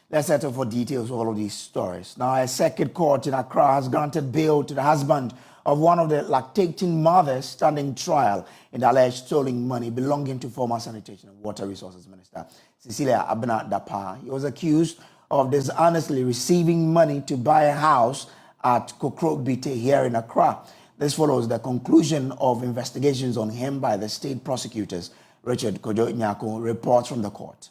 Let's settle for details of all of these stories. Now, a circuit court in Accra has granted bail to the husband of one of the lactating mothers standing trial in the alleged stolen money belonging to former Sanitation and Water Resources Minister Cecilia Abena Dapa. He was accused of dishonestly receiving money to buy a house at Kokro Bite here in Accra. This follows the conclusion of investigations on him by the state prosecutors. Richard Kojo Nyako reports from the court.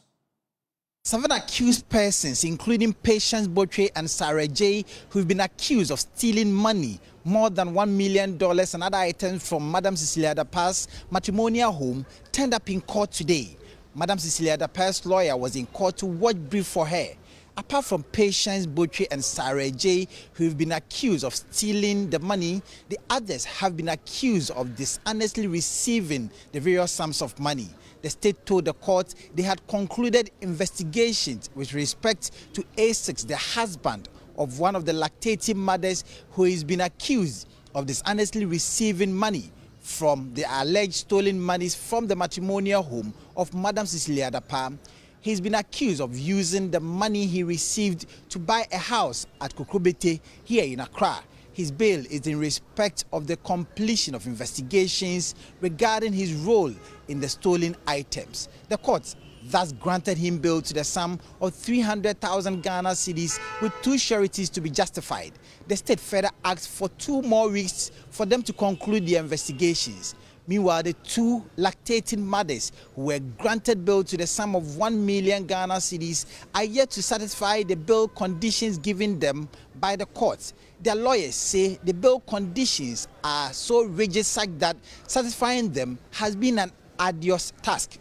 7 accused persons, including Patience Botre and Sarah J., who've been accused of stealing money, more than $1 million and other items from Madam Cecilia Dapa's matrimonial home, turned up in court today. Madam Cecilia Dapa's lawyer was in court to watch brief for her. Apart from Patience Botre and Sarah J., who've been accused of stealing the money, the others have been accused of dishonestly receiving the various sums of money. The state told the court they had concluded investigations with respect to A6, the husband of one of the lactating mothers who is been accused of dishonestly receiving money from the alleged stolen monies from the matrimonial home of Madam Cecilia Dapa. He's been accused of using the money he received to buy a house at Kokrobete here in Accra. His bail is in respect of the completion of investigations regarding his role in the stolen items. The court thus granted him bail to the sum of 300,000 Ghana cedis with 2 sureties to be justified. The state further asked for 2 more weeks for them to conclude their investigations. Meanwhile, the 2 lactating mothers who were granted bail to the sum of 1 million Ghana cedis are yet to satisfy the bail conditions given them by the court. Their lawyers say the bail conditions are so rigid such that satisfying them has been an arduous task.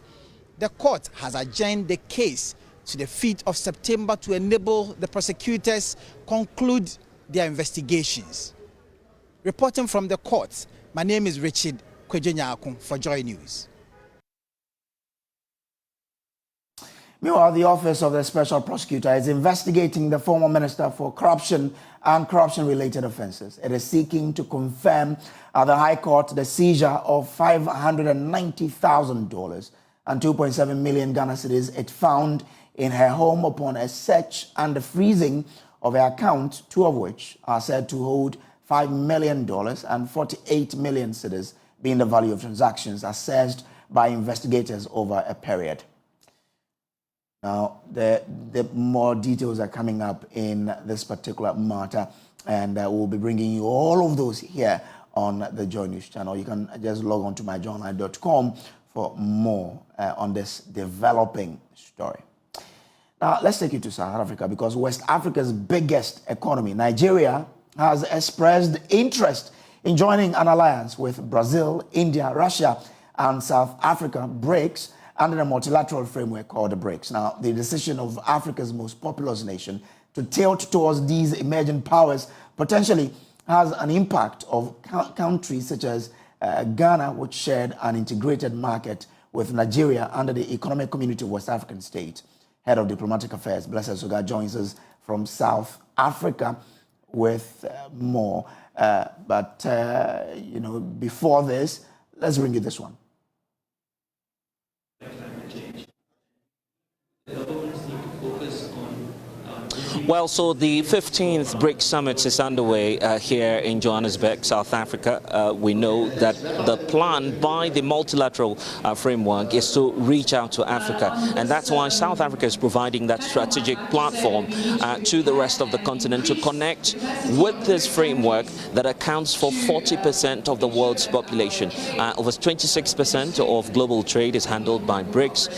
The court has adjourned the case to the 5th of September to enable the prosecutors conclude their investigations. Reporting from the court, my name is Richard for Joy News. Meanwhile, the Office of the Special Prosecutor is investigating the former Minister for Corruption and Corruption-related Offences. It is seeking to confirm at the High Court the seizure of $590,000 and 2.7 million Ghana cedis it found in her home upon a search and the freezing of her account, 2 of which are said to hold $5 million and 48 million cedis, being the value of transactions assessed by investigators over a period. Now, the more details are coming up in this particular matter, and we'll be bringing you all of those here on the Joy News channel. You can just log on to myjournal.com for more on this developing story. Now, let's take you to South Africa, because West Africa's biggest economy, Nigeria, has expressed interest in joining an alliance with Brazil, India, Russia, and South Africa, BRICS, under a multilateral framework called the BRICS. Now, the decision of Africa's most populous nation to tilt towards these emerging powers potentially has an impact of countries such as Ghana, which shared an integrated market with Nigeria under the Economic Community of West African States. Head of Diplomatic Affairs, Blessed Sugar, joins us from South Africa with more. Before this, let's bring you this one. Well, so the 15th BRICS Summit is underway here in Johannesburg, South Africa. We know that the plan by the multilateral framework is to reach out to Africa, and that's why South Africa is providing that strategic platform to the rest of the continent to connect with this framework that accounts for 40% of the world's population. Over 26% of global trade is handled by BRICS,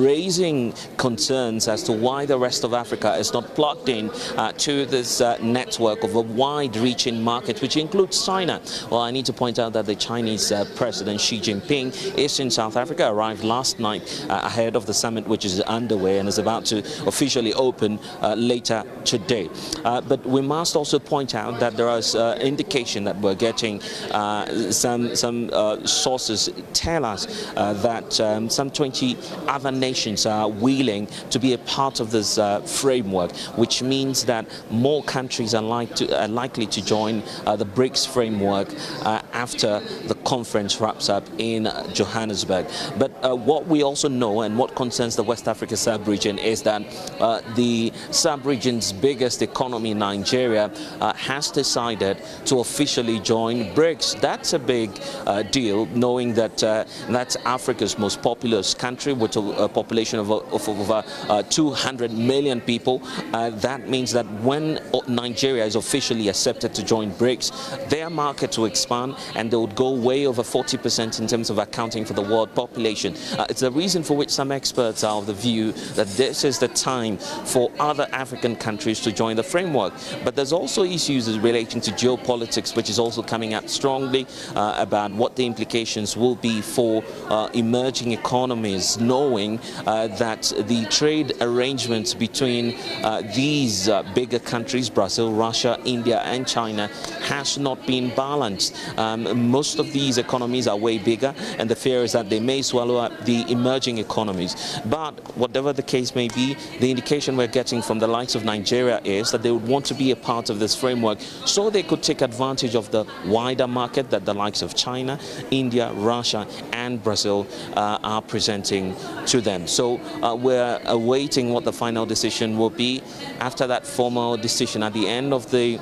raising concerns as to why the rest of Africa is not plugged in to this network of a wide-reaching market, which includes China. Well, I need to point out that the Chinese President Xi Jinping is in South Africa, arrived last night ahead of the summit, which is underway and is about to officially open later today. But we must also point out that there is indication that we're getting some sources tell us that some 20 other nations are willing to be a part of this framework, which means that more countries are likely to join the BRICS framework after the conference wraps up in Johannesburg. But what we also know and what concerns the West Africa sub-region is that the sub-region's biggest economy, Nigeria, has decided to officially join BRICS. That's a big deal, knowing that that's Africa's most populous country with a population of over 200 million people. That means that when Nigeria is officially accepted to join BRICS, their market will expand and they would go way over 40% in terms of accounting for the world population. It's the reason for which some experts are of the view that this is the time for other African countries to join the framework. But there's also issues relating to geopolitics, which is also coming out strongly about what the implications will be for emerging economies, knowing that the trade arrangements between these bigger countries, Brazil, Russia, India and China, has not been balanced. Most of these economies are way bigger, and the fear is that they may swallow up the emerging economies. But whatever the case may be, the indication we're getting from the likes of Nigeria is that they would want to be a part of this framework so they could take advantage of the wider market that the likes of China, India, Russia and Brazil are presenting to them. So we're awaiting what the final decision will be. After that formal decision at the end of the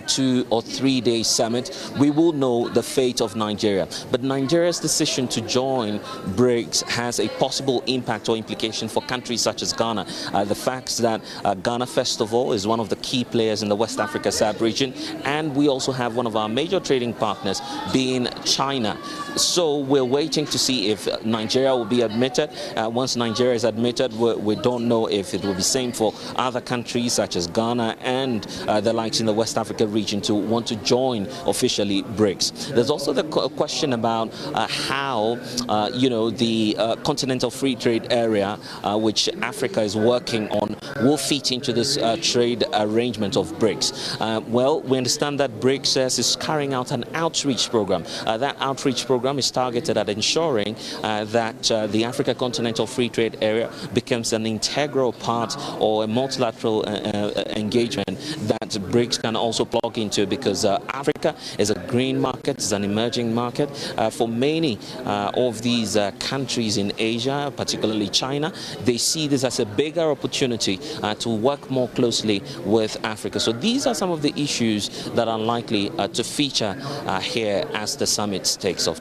2 or 3 day summit, we will know the fate of Nigeria. But Nigeria's decision to join BRICS has a possible impact or implication for countries such as Ghana. The fact that Ghana, first of all, is one of the key players in the West Africa sub-region, and we also have one of our major trading partners being China. So we're waiting to see if Nigeria will be admitted. Once Nigeria is admitted, we don't know if it will be same for other countries such as Ghana and the likes in the West Africa region to want to join officially BRICS. There's also the question about how the continental free trade area, which Africa is working on, will fit into this trade arrangement of BRICS. Well, we understand that BRICS is carrying out an outreach program. That outreach program is targeted at ensuring that the Africa Continental Free Trade Area becomes an integral part or a multilateral engagement that BRICS can also plug into, because Africa is a green market, it's an emerging market. For many of these countries in Asia, particularly China, they see this as a bigger opportunity to work more closely with Africa. So these are some of the issues that are likely to feature here as the summit takes off.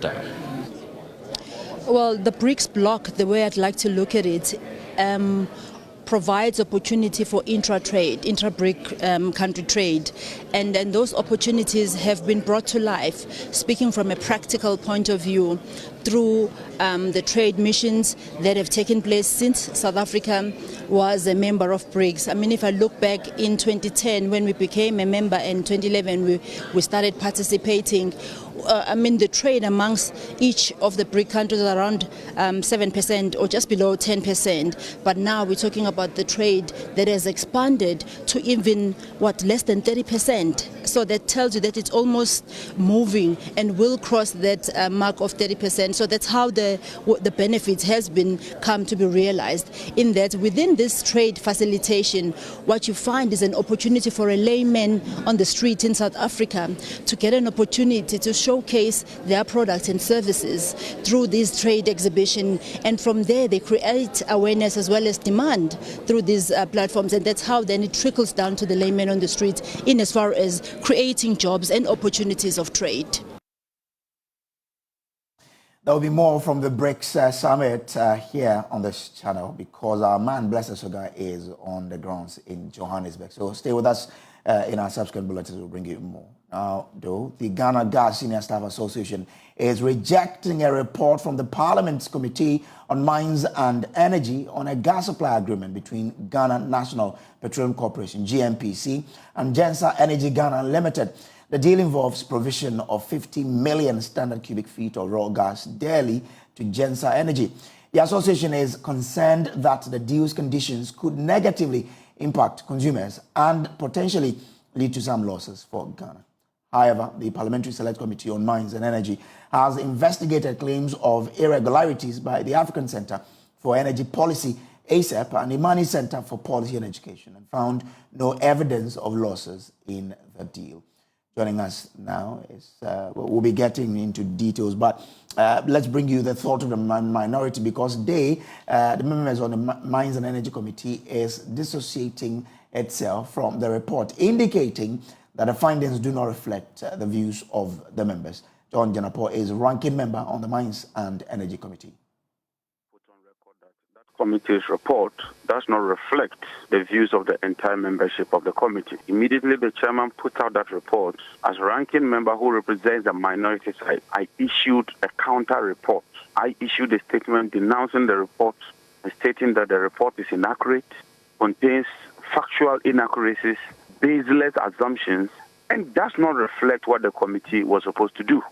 Well, the BRICS bloc, the way I'd like to look at it, provides opportunity for intra-BRIC country trade, and those opportunities have been brought to life, speaking from a practical point of view, through the trade missions that have taken place since South Africa was a member of BRICS. I mean, if I look back in 2010 when we became a member, and 2011 we started participating, the trade amongst each of the BRIC countries is around 7% or just below 10%. But now we're talking about the trade that has expanded to even, less than 30%. So that tells you that it's almost moving and will cross that mark of 30%. So that's how the benefits has come to be realized, in that within this trade facilitation, what you find is an opportunity for a layman on the street in South Africa to get an opportunity to showcase their products and services through this trade exhibition, and from there they create awareness as well as demand through these platforms, and that's how then it trickles down to the layman on the street in as far as creating jobs and opportunities of trade. There will be more from the BRICS Summit here on this channel, because our man Blessed Soga is on the grounds in Johannesburg. So stay with us in our subsequent bulletins. We'll bring you more. Now, though, the Ghana Gas Senior Staff Association is rejecting a report from the Parliament's Committee on Mines and Energy on a gas supply agreement between Ghana National Petroleum Corporation, GNPC, and Gensa Energy Ghana Limited. The deal involves provision of 50 million standard cubic feet of raw gas daily to Gensa Energy. The association is concerned that the deal's conditions could negatively impact consumers and potentially lead to some losses for Ghana. However, the Parliamentary Select Committee on Mines and Energy has investigated claims of irregularities by the African Center for Energy Policy, ACEP, and the Imani Center for Policy and Education, and found no evidence of losses in the deal. joining us now. We'll be getting into details, but let's bring you the thought of the minority, because the members on the Mines and Energy Committee is dissociating itself from the report, indicating that the findings do not reflect the views of the members. John Janapo is ranking member on the Mines and Energy Committee. Committee's report does not reflect the views of the entire membership of the committee. Immediately, the chairman put out that report. As ranking member who represents the minority side, I issued a counter report. I issued a statement denouncing the report and stating that the report is inaccurate, contains factual inaccuracies, baseless assumptions, and does not reflect what the committee was supposed to do.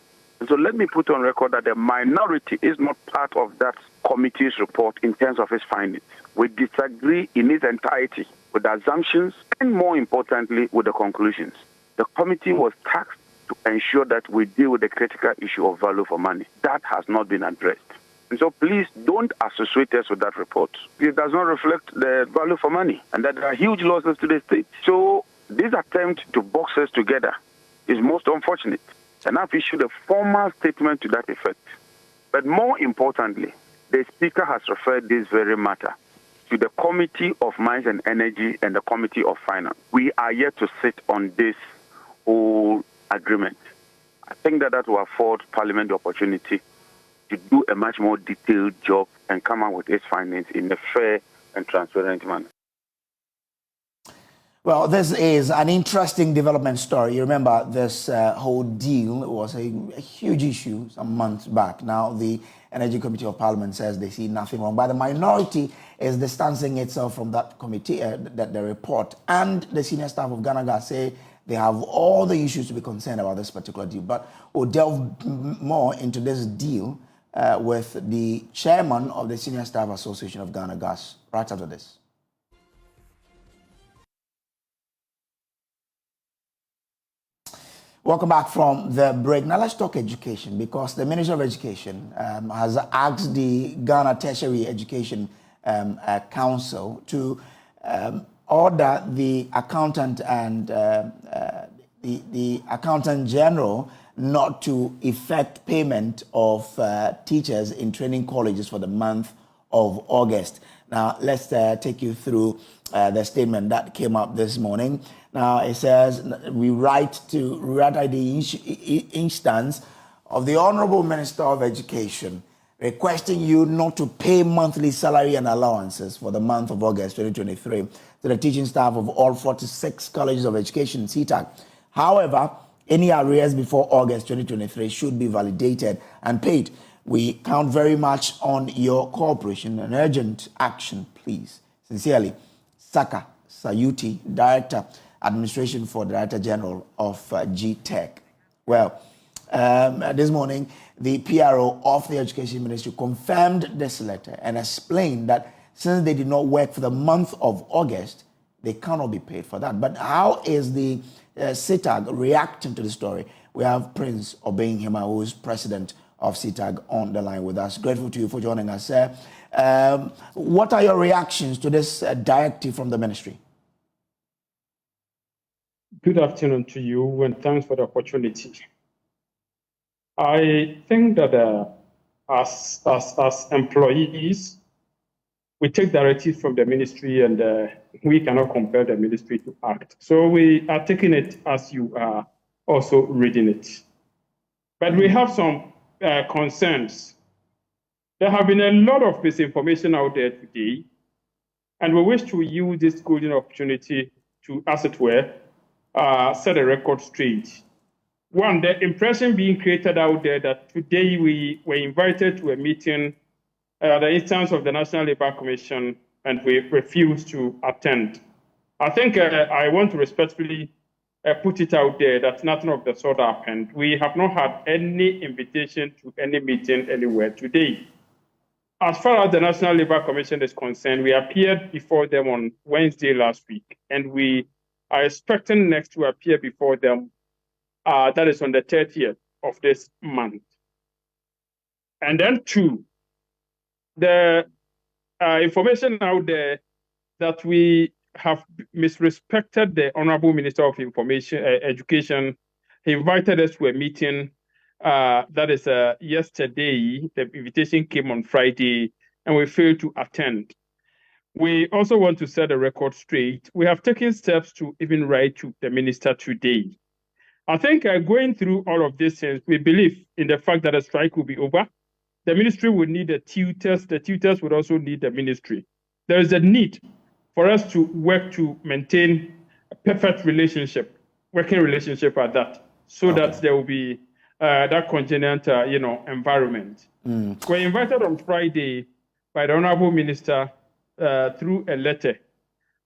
And so let me put on record that the minority is not part of that committee's report in terms of its findings. We disagree in its entirety with the assumptions and, more importantly, with the conclusions. The committee was tasked to ensure that we deal with the critical issue of value for money. That has not been addressed. And so please don't associate us with that report. It does not reflect the value for money and that there are huge losses to the state. So this attempt to box us together is most unfortunate. And I've issued a formal statement to that effect. But more importantly, the Speaker has referred this very matter to the Committee of Mines and Energy and the Committee of Finance. We are yet to sit on this whole agreement. I think that will afford Parliament the opportunity to do a much more detailed job and come out with its findings in a fair and transparent manner. Well, this is an interesting development story. You remember this whole deal was a huge issue some months back. Now, the Energy Committee of Parliament says they see nothing wrong, but the minority is distancing itself from that committee, the report, and the senior staff of Ghana Gas say they have all the issues to be concerned about this particular deal. But we'll delve more into this deal with the chairman of the Senior Staff Association of Ghana Gas right after this. Welcome back from the break. Now let's talk education, because the Ministry of Education has asked the Ghana Tertiary Education Council to order the accountant and the accountant general not to effect payment of teachers in training colleges for the month of August. Now let's take you through the statement that came up this morning. Now, it says, we write the instance of the Honorable Minister of Education requesting you not to pay monthly salary and allowances for the month of August 2023 to the teaching staff of all 46 colleges of education, CTAC. However, any arrears before August 2023 should be validated and paid. We count very much on your cooperation and urgent action, please. Sincerely, Saka Sayuti, Director, Administration for Director General of GTech. Well, this morning, the PRO of the Education Ministry confirmed this letter and explained that since they did not work for the month of August, they cannot be paid for that. But how is the CTAG reacting to the story? We have Prince Obeyinhima, who is president of CTAG, on the line with us. Grateful to you for joining us, sir. What are your reactions to this directive from the ministry? Good afternoon to you, and thanks for the opportunity. I think that as employees, we take directives from the ministry, and we cannot compel the ministry to act. So we are taking it as you are also reading it. But we have some concerns. There have been a lot of misinformation out there today, and we wish to use this golden opportunity to, as it were, set a record straight. One, the impression being created out there that today we were invited to a meeting at the instance of the National Labour Commission, and we refused to attend. I think I want to respectfully put it out there that nothing of the sort happened. We have not had any invitation to any meeting anywhere today. As far as the National Labour Commission is concerned, we appeared before them on Wednesday last week, and we are expecting next to appear before them, that is on the 30th of this month. And then two, the information out there that we have misrespected the Honorable Minister of Education He invited us to a meeting that is yesterday. The invitation came on Friday, and we failed to attend. We also want to set the record straight. We have taken steps to even write to the minister today. I think going through all of these things, we believe in the fact that a strike will be over. The ministry would need the tutors. The tutors would also need the ministry. There is a need for us to work to maintain a perfect relationship, working relationship at that, so that there will be that congenial, environment. We're invited on Friday by the Honorable Minister through a letter,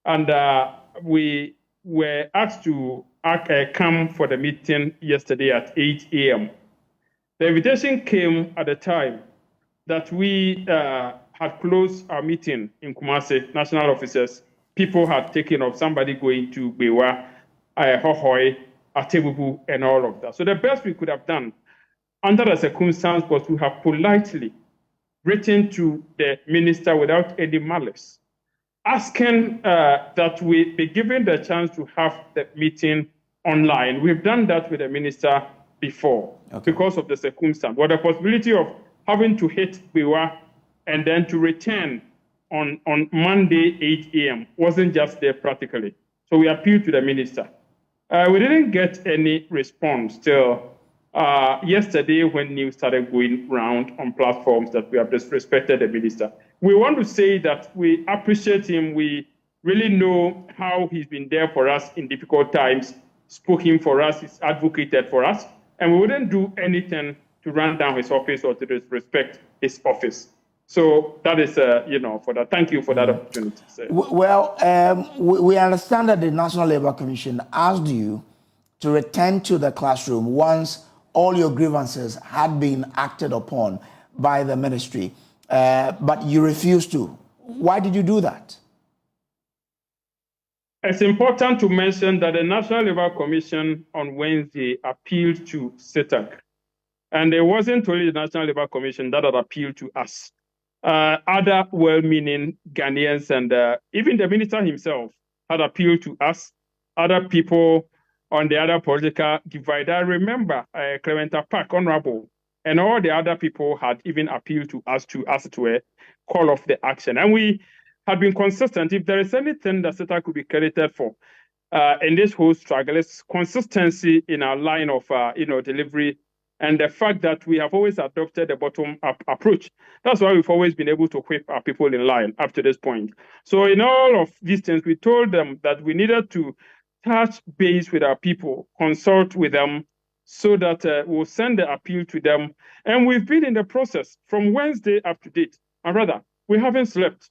and we were asked to come for the meeting yesterday at 8 a.m. The invitation came at a time that we had closed our meeting in Kumasi, national officers. People had taken off, somebody going to Bewa, Hohoi, Atebubu, and all of that. So the best we could have done under the circumstance was to have politely written to the minister without any malice, asking that we be given the chance to have the meeting online. We've done that with the minister before because of the circumstance. But the possibility of having to hit Bewa and then to return on Monday, 8 a.m. wasn't just there practically. So we appealed to the minister. We didn't get any response till yesterday when news started going around on platforms that we have disrespected the minister. We want to say that we appreciate him. We really know how he's been there for us in difficult times, spoken for us, he's advocated for us, and we wouldn't do anything to run down his office or to disrespect his office. So that is, for that. Thank you for that opportunity. Well, we understand that the National Labour Commission asked you to return to the classroom once all your grievances had been acted upon by the ministry, but you refused to. Why did you do that? It's important to mention that the National Labour Commission on Wednesday appealed to SETAG. And it wasn't only the National Labour Commission that had appealed to us. Other well-meaning Ghanaians and even the minister himself had appealed to us. Other people on the other political divide. I remember Clementa Park, Honorable, and all the other people had even appealed to us to a call of the action. And we had been consistent. If there is anything that SETA could be credited for in this whole struggle, it's consistency in our line of delivery, and the fact that we have always adopted a bottom-up approach. That's why we've always been able to whip our people in line up to this point. So in all of these things, we told them that we needed to touch base with our people, consult with them, so that we'll send the appeal to them. And we've been in the process from Wednesday up to date. And rather, we haven't slept.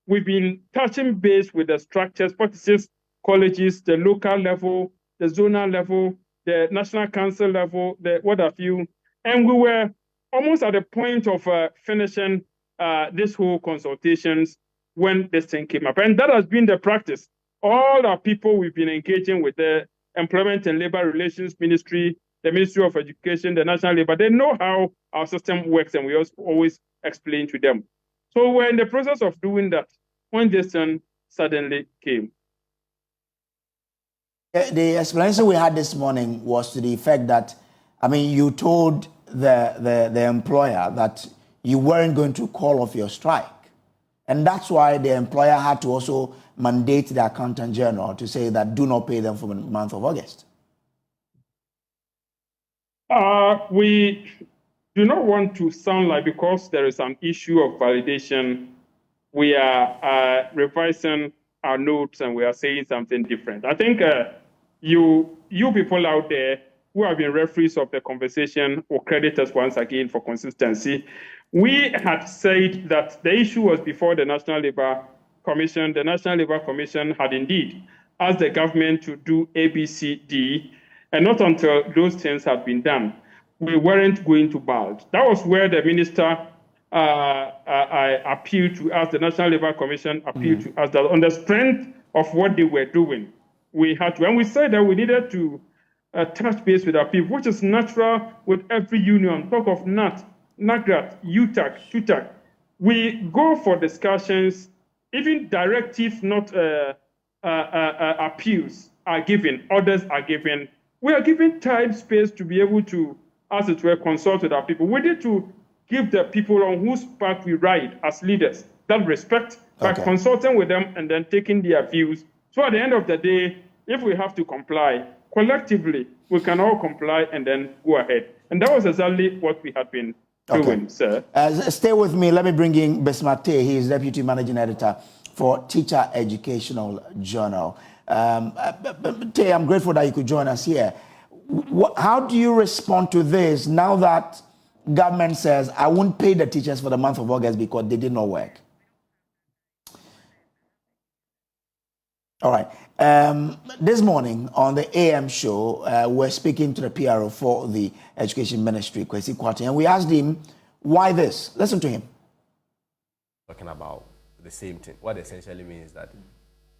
We've been touching base with the structures, practices, colleges, the local level, the zonal level, the national council level, the what have you. And we were almost at the point of finishing this whole consultations when this thing came up. And that has been the practice. All our people we've been engaging with the Employment and Labor Relations Ministry, the Ministry of Education, the National Labor, they know how our system works, and we also always explain to them. So we're in the process of doing that when this thing suddenly came. The explanation we had this morning was to the effect that, you told the employer that you weren't going to call off your strike. And that's why the employer had to also mandate the Accountant General to say that do not pay them for the month of August. We do not want to sound like because there is an issue of validation, we are revising our notes and we are saying something different. I think you people out there who have been referees of the conversation will credit us once again for consistency. We had said that the issue was before the National Labour Commission. The National Labour Commission had indeed asked the government to do A, B, C, D, and not until those things had been done, we weren't going to budge. That was where the minister appealed to us, the National Labour Commission appealed to us, that on the strength of what they were doing, we had to, and we said that we needed to touch base with our people, which is natural with every union. Talk of NAT, NAGRAT, UTAC, TUTAC. We go for discussions, even directives, not appeals are given, orders are given, we are given time, space to be able to, as it were, consult with our people. We need to give the people on whose path we ride as leaders that respect by consulting with them and then taking their views. So at the end of the day, if we have to comply, collectively, we can all comply and then go ahead. And that was exactly what we had been doing, sir. Stay with me. Let me bring in Bismarck Tay. He is Deputy Managing Editor for Teacher Educational Journal. Tay, I'm grateful that you could join us here. How do you respond to this now that government says, I won't pay the teachers for the month of August because they did not work? All right. This morning on the AM show, we're speaking to the PRO for the Education Ministry, Kwesi Kwarteng, and we asked him, why this? Listen to him. Talking about the same thing. What essentially means is that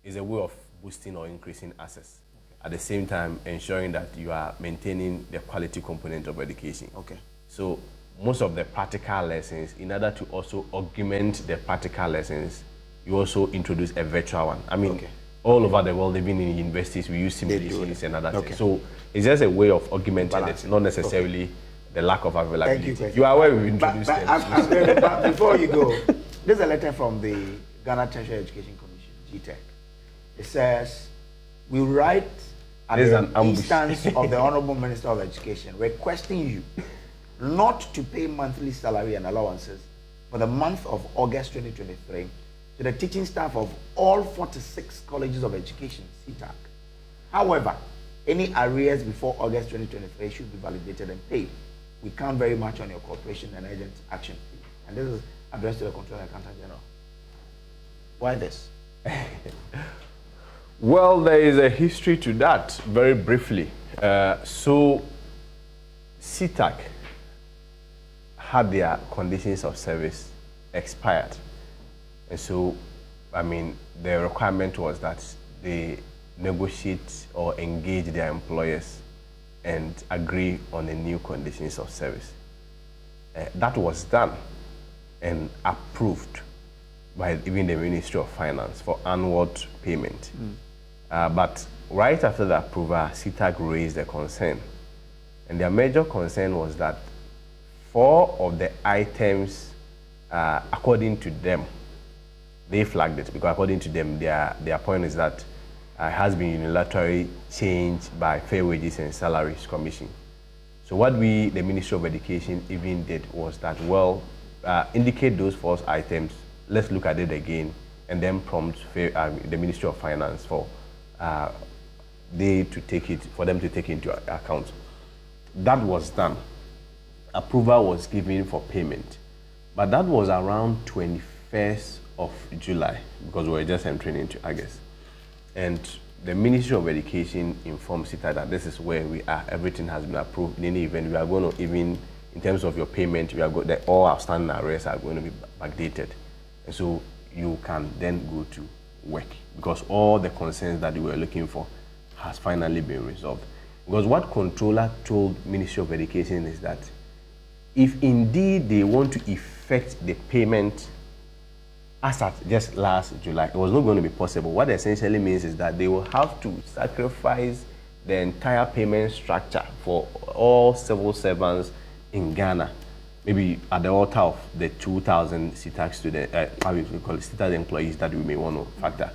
it's a way of boosting or increasing access. At the same time, ensuring that you are maintaining the quality component of education. Okay. So most of the practical lessons, in order to also augment the practical lessons, you also introduce a virtual one. I mean, all over the world, even in universities, we use simulations and other things. So it's just a way of augmenting it, not necessarily the lack of availability. Thank you are aware we've introduced them. But before you go, there's a letter from the Ghana Tertiary Education Commission, GTEC. It says, we write at the instance of the Honorable Minister of Education requesting you not to pay monthly salary and allowances for the month of August 2023 to the teaching staff of all 46 colleges of education, CTAC. However, any arrears before August 2023 should be validated and paid. We count very much on your cooperation and urgent action. And this is addressed to the Comptroller Accountant General. Why this? Well, there is a history to that, very briefly. So, CTAC had their conditions of service expired. And so, I mean, the requirement was that they negotiate or engage their employers and agree on the new conditions of service. That was done and approved by even the Ministry of Finance for onward payment. But right after the approval, CTAC raised a concern. And their major concern was that 4 of the items, according to them, they flagged it because according to them, their point is that it has been unilaterally changed by Fair Wages and Salaries Commission. So what we, the Ministry of Education, even did was that, well, indicate those 4 items, let's look at it again, and then prompt the Ministry of Finance for them to take into account. That was done. Approval was given for payment. But that was around 21st of July, because we were just entering into August. And the Ministry of Education informed CITA that this is where we are. Everything has been approved. In any event, we are going to, even in terms of your payment, all outstanding arrears are going to be backdated. And so you can then go to work, because all the concerns that you were looking for has finally been resolved. Because what Controller told Ministry of Education is that if indeed they want to effect the payment as at just last July, it was not going to be possible. What essentially means is that they will have to sacrifice the entire payment structure for all civil servants in Ghana, maybe at the altar of the 2,000 CTAC students, CTAC employees that we may want to factor.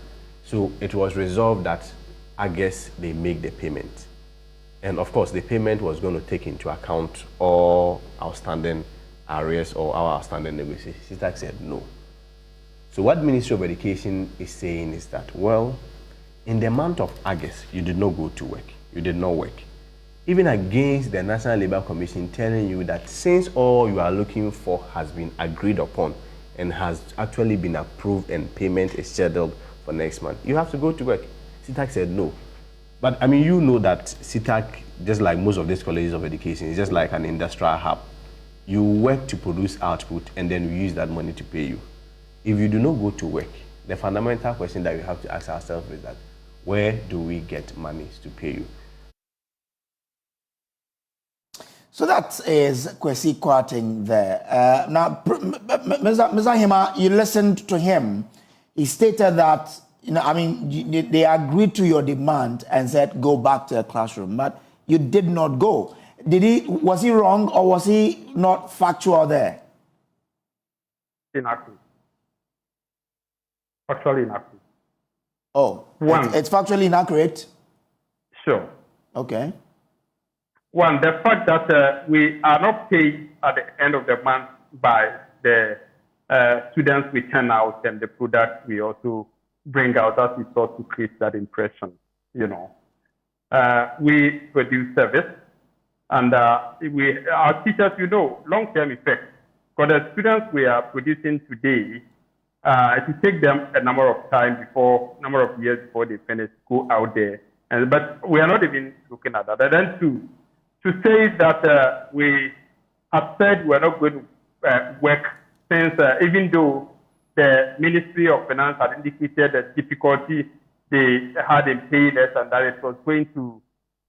So it was resolved that I guess they make the payment. And of course, the payment was going to take into account all outstanding arrears or our outstanding negotiations. CTAC said no. So what Ministry of Education is saying is that, well, in the month of August, you did not go to work. You did not work. Even against the National Labour Commission telling you that since all you are looking for has been agreed upon and has actually been approved and payment is scheduled for next month, you have to go to work. CTAC said no. But I mean, you know that CTAC, just like most of these colleges of education, is just like an industrial hub. You work to produce output and then we use that money to pay you. If you do not go to work, the fundamental question that we have to ask ourselves is that, where do we get monies to pay you? So that is Kwesi Kwarteng there. Now, Mr. Hima, you listened to him. He stated that, they agreed to your demand and said, go back to the classroom. But you did not go. Was he wrong or was he not factual there? Inaccurate. Factually inaccurate. Oh, it's factually inaccurate? Sure. Okay. One, the fact that we are not paid at the end of the month by the students we turn out and the product we also bring out, as we thought to create that impression, we produce service, and our teachers, long-term effects. For the students we are producing today, it will take them a number of years before they finish, go out there. But we are not even looking at that. And then to say that we have said we're not going to work since even though the Ministry of Finance had indicated the difficulty they had in paying us and that it was going to,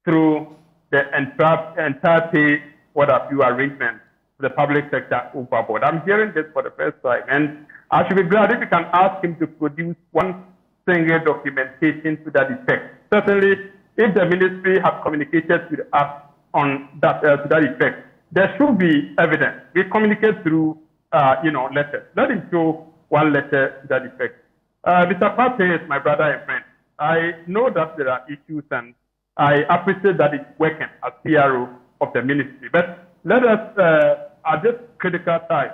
through the entire pay what have you arrangement for the public sector overboard. I'm hearing this for the first time, and I should be glad if you can ask him to produce one single documentation to that effect. Certainly, if the ministry has communicated with us on that to that effect, there should be evidence. We communicate through, letters. Let him show one letter to that effect. Mr. Pate is my brother and friend. I know that there are issues, and I appreciate that it's working as PRO of the ministry. But let us, at this critical time,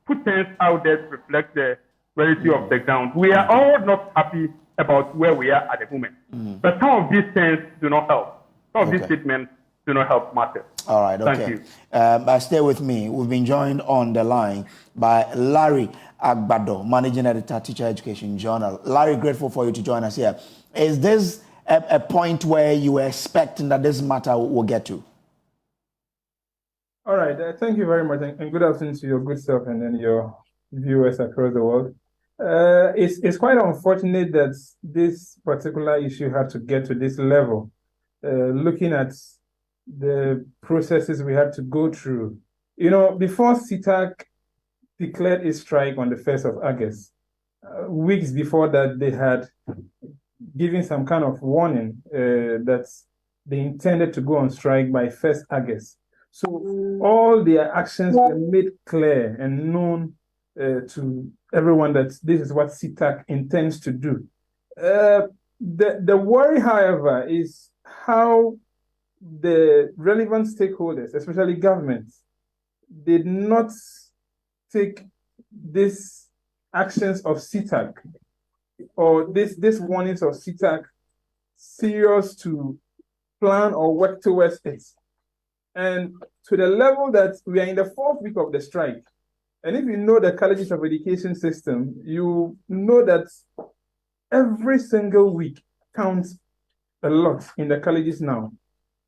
put things out there to reflect the reality of the ground. We are all not happy about where we are at the moment. But some of these things do not help. Some of these statements do not help matters. All right, okay. Thank you. Stay with me. We've been joined on the line by Larry Agbado, Managing Editor, Teacher Education Journal. Larry, grateful for you to join us here. Is this a point where you were expecting that this matter will get to? All right, thank you very much, and good afternoon to your good self and then your viewers across the world. It's quite unfortunate that this particular issue had to get to this level. Looking at the processes we had to go through. Before CITAC declared its strike on the 1st of August, weeks before that, they had given some kind of warning that they intended to go on strike by 1st August. So all their actions were made clear and known to everyone that this is what CITAC intends to do. The worry, however, is how the relevant stakeholders, especially governments, did not take these actions of CITAC or this warnings of CITAC serious to plan or work towards it. And to the level that we are in the 4th week of the strike. And if you know the colleges of education system, you know that every single week counts a lot in the colleges now,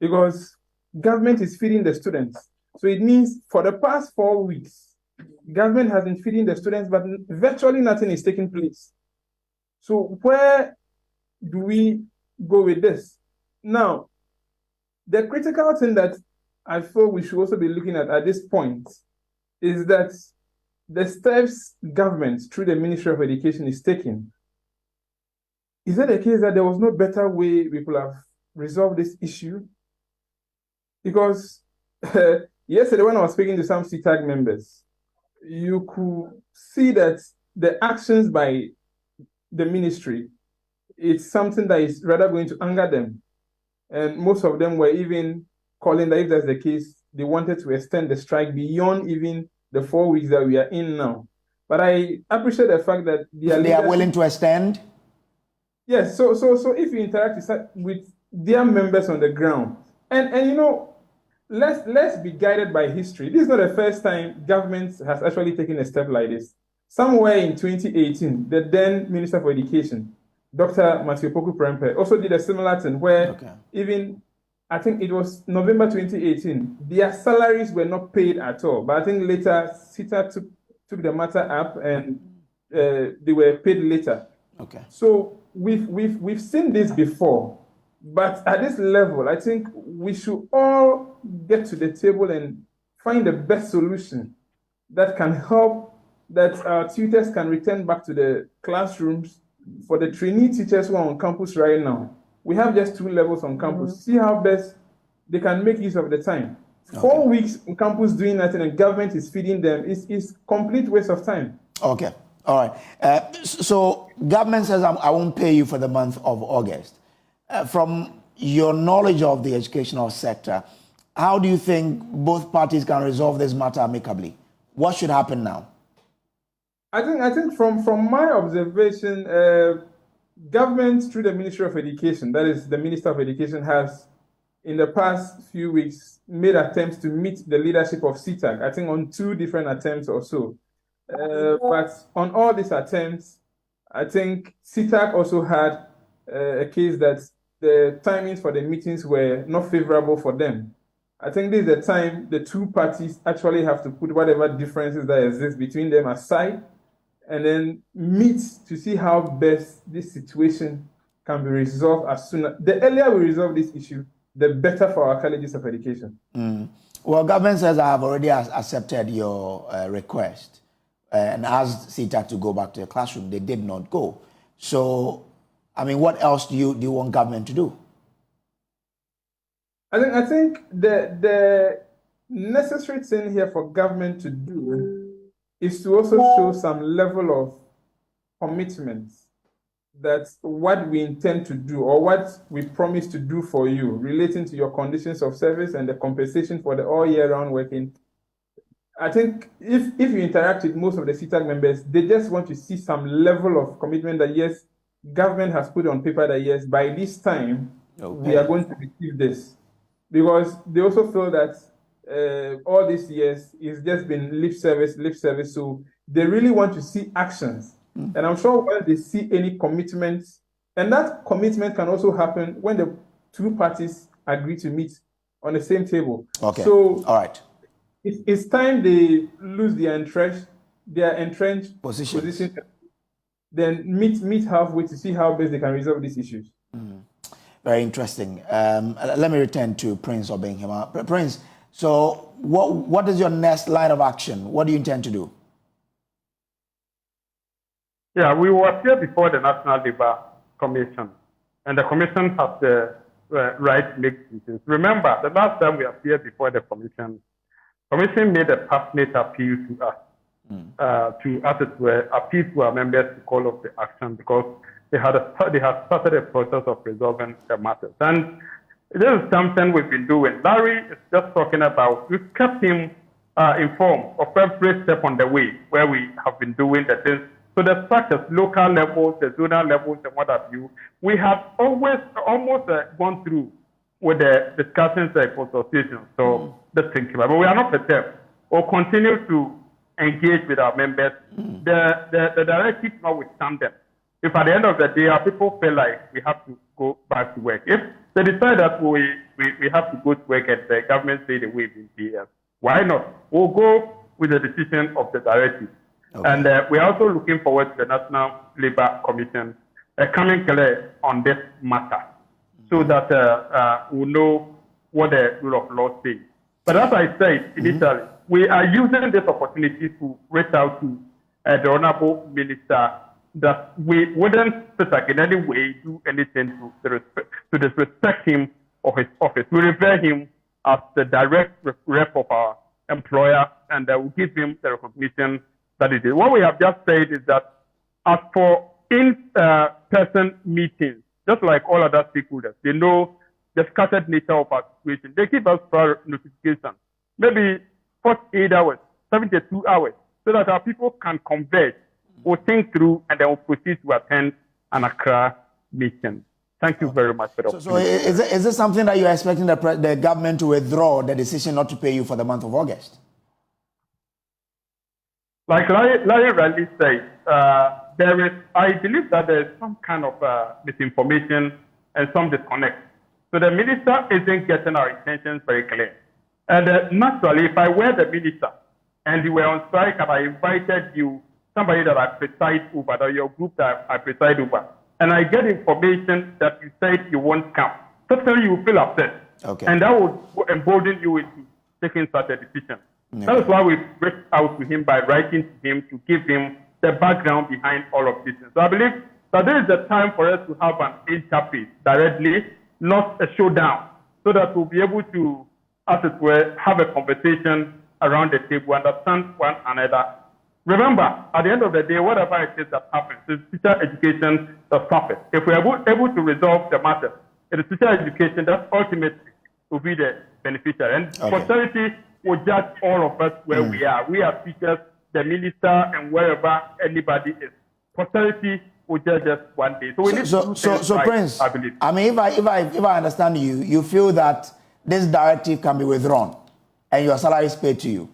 because government is feeding the students. So it means for the past 4 weeks, government has been feeding the students, but virtually nothing is taking place. So where do we go with this? Now, the critical thing that I feel we should also be looking at this point is that the steps government through the Ministry of Education is taking. Is it a case that there was no better way we could have resolved this issue? Because yesterday when I was speaking to some CITAC members, you could see that the actions by the ministry, it's something that is rather going to anger them. And most of them were even calling that if that's the case, they wanted to extend the strike beyond even the 4 weeks that we are in now. But I appreciate the fact that they are willing to extend. Yes. So if you interact with their members on the ground, and let's be guided by history. This is not the first time government has actually taken a step like this. Somewhere in 2018, the then Minister for Education, Dr. Matthew Poku Prempeh, also did a similar thing where even, I think it was November 2018, their salaries were not paid at all. But I think later, CITA took the matter up and they were paid later. Okay. So we've seen this before. But at this level, I think we should all get to the table and find the best solution that can help that our tutors can return back to the classrooms. For the trainee teachers who are on campus right now, we have just 2 levels on campus. See how best they can make use of the time. Okay. 4 weeks on campus doing nothing and government is feeding them is complete waste of time. Okay. All right. So government says I won't pay you for the month of August. From your knowledge of the educational sector, how do you think both parties can resolve this matter amicably? What should happen now? I think from my observation, government through the Ministry of Education, that is the Minister of Education, has in the past few weeks made attempts to meet the leadership of CTAC, I think on 2 different attempts or so. But on all these attempts, I think CTAC also had a case that the timings for the meetings were not favorable for them. I think this is the time the 2 parties actually have to put whatever differences that exist between them aside and then meet to see how best this situation can be resolved as soon as. The earlier we resolve this issue, the better for our colleges of education. Well, government says I have already accepted your request and asked CTAC to go back to the classroom. They did not go. So, I mean, what else do you want government to do? I think the necessary thing here for government to do is to also show some level of commitment that what we intend to do or what we promise to do for you relating to your conditions of service and the compensation for the all year round working. I think if you interact with most of the CTAC members, they just want to see some level of commitment that yes, government has put on paper that yes, by this time, we are going to receive this. Because they also feel that all these years it's just been lip service. So they really want to see actions. And I'm sure when they see any commitments, and that commitment can also happen when the 2 parties agree to meet on the same table. Okay. So all right. It's time they lose their entrenched position, then meet halfway to see how best they can resolve these issues. Very interesting. Let me return to Prince Obinghima. Prince, so what is your next line of action? What do you intend to do? Yeah, we will appear before the National Labour Commission, and the Commission has the right to make decisions. Remember, the last time we appeared before the Commission made a passionate appeal to us, appeal to our members to call off the action because they had started a process of resolving the matters. And this is something we've been doing. Larry is just talking about, we've kept him informed of every step on the way where we have been doing the things. So the structures, local levels, the zonal levels, and what have you, we have almost gone through with the discussions and consultations. So let's think about it. But we are not perturbed. We'll continue to engage with our members. The directive notwithstand them. If at the end of the day our people feel like we have to go back to work, if they decide that we have to go to work and the government say the way it is, why not? We'll go with the decision of the directive. Okay. And we're also looking forward to the National Labour Commission coming clear on this matter so that we'll know what the rule of law says. But as I said initially, we are using this opportunity to reach out to the Honourable Minister that we wouldn't in any way do anything to disrespect him or his office. We revere him as the direct rep of our employer, and we'll give him the recognition that it is. What we have just said is that as for in-person meetings, just like all other stakeholders, they know the scattered nature of our situation. They give us prior notification, maybe 48 hours, 72 hours, so that our people can converge. We'll think through and then we'll proceed to attend an Accra meeting. Thank you very much for the opportunity. So is this something that you're expecting the government to withdraw the decision not to pay you for the month of August? Like Larry rightly said, I believe that there is some kind of misinformation and some disconnect. So the minister isn't getting our intentions very clear. And naturally, if I were the minister and you were on strike and I invited you, somebody that I preside over, or your group that I preside over, and I get information that you said you won't come, certainly you will feel upset. Okay. And that would embolden you into taking such a decision. Okay. That is why we reached out to him by writing to him to give him the background behind all of this. So I believe that there is a time for us to have an interface directly, not a showdown, so that we'll be able to, as it were, have a conversation around the table, understand one another. Remember, at the end of the day, whatever it is that happens, it's teacher education that suffers. If we are able to resolve the matter, it is teacher education that ultimately will be the beneficiary. And posterity will judge all of us where we are. We are teachers, the minister, and wherever anybody is. Posterity will judge us one day. So we need to do things right, Prince, I believe. I mean, if I understand you, you feel that this directive can be withdrawn and your salary is paid to you.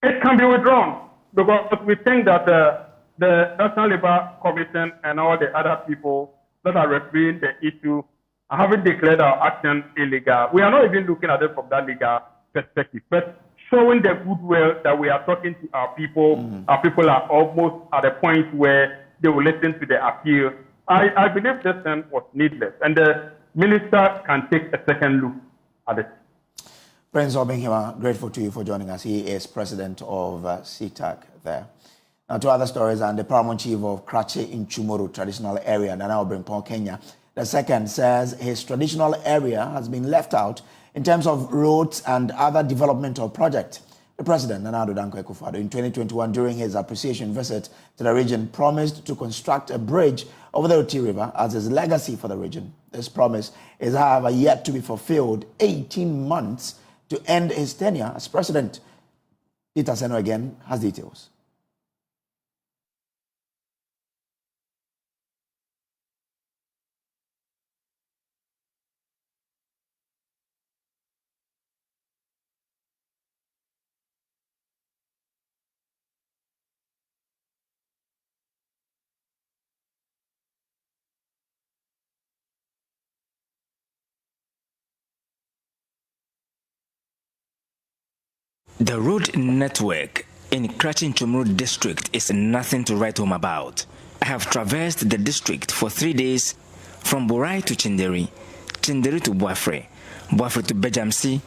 It can be withdrawn because we think that the National Labour Commission and all the other people that are refereeing the issue haven't declared our action illegal. We are not even looking at it from that legal perspective, but showing the goodwill that we are talking to our people. Our people are almost at a point where they will listen to the appeal. I believe this thing was needless, and the minister can take a second look at it. Prince Obinghima, grateful to you for joining us. He is president of CTAC there. Now to other stories, and the paramount chief of Krachi in Chumoro traditional area, Nana Obrimpon, Kenya, the second says his traditional area has been left out in terms of roads and other developmental projects. The president, Nana Addo Dankwa Akufo-Addo, in 2021, during his appreciation visit to the region, promised to construct a bridge over the Oti River as his legacy for the region. This promise is, however, yet to be fulfilled 18 months to end his tenure as president. Peter Seno again has details. The road network in Krachi-Nchomoro district is nothing to write home about. I have traversed the district for 3 days from Borai to Chinderi, Chinderi to Boafre, Boafre to Bejamsi,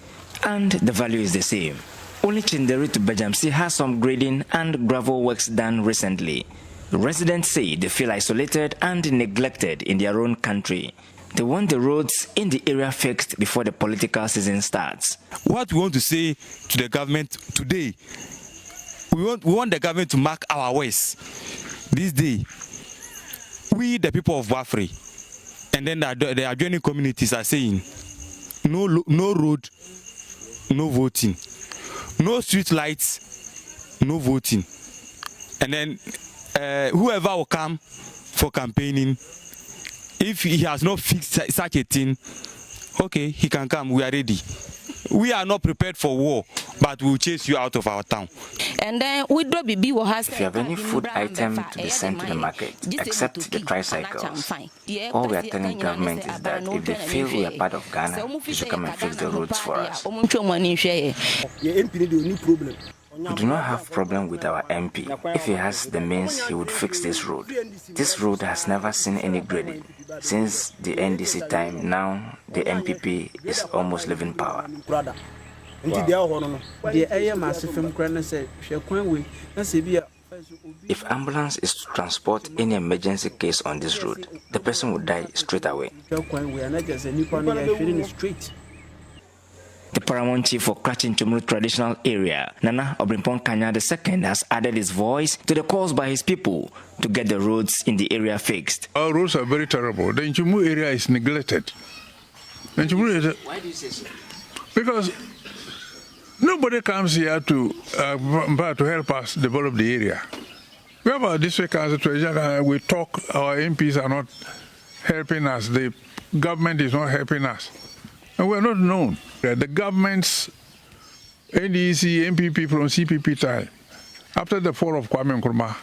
and the value is the same. Only Chinderi to Bejamsi has some grading and gravel works done recently. Residents say they feel isolated and neglected in their own country. They want the roads in the area fixed before the political season starts. What we want to say to the government today, we want the government to mark our ways. This day, we, the people of Wafre, and then the adjoining communities are saying, no road, no voting. No street lights, no voting. And then whoever will come for campaigning, if he has not fixed such a thing, okay, he can come, we are ready. We are not prepared for war, but we will chase you out of our town. And then if you have any food item to be sent to the market, except the tricycles, all we are telling government is that if they feel we are part of Ghana, they should come and fix the roads for us. We do not have problem with our MP. If he has the means, he would fix this road. This road has never seen any grading. Since the NDC time, now the MPP is almost leaving power. If ambulance is to transport any emergency case on this road, the person would die straight away. The paramount chief for Krachi-Nchomoro traditional area, Nana Obrimpon Kanya II, has added his voice to the calls by his people to get the roads in the area fixed. Our roads are very terrible. The Nchomoro area is neglected. Why do you say so? Because nobody comes here to help us develop the area. We have our district council treasurer, we talk, our MPs are not helping us, the government is not helping us. And we are not known. The government's NDC, MPP from CPP time, after the fall of Kwame Nkrumah,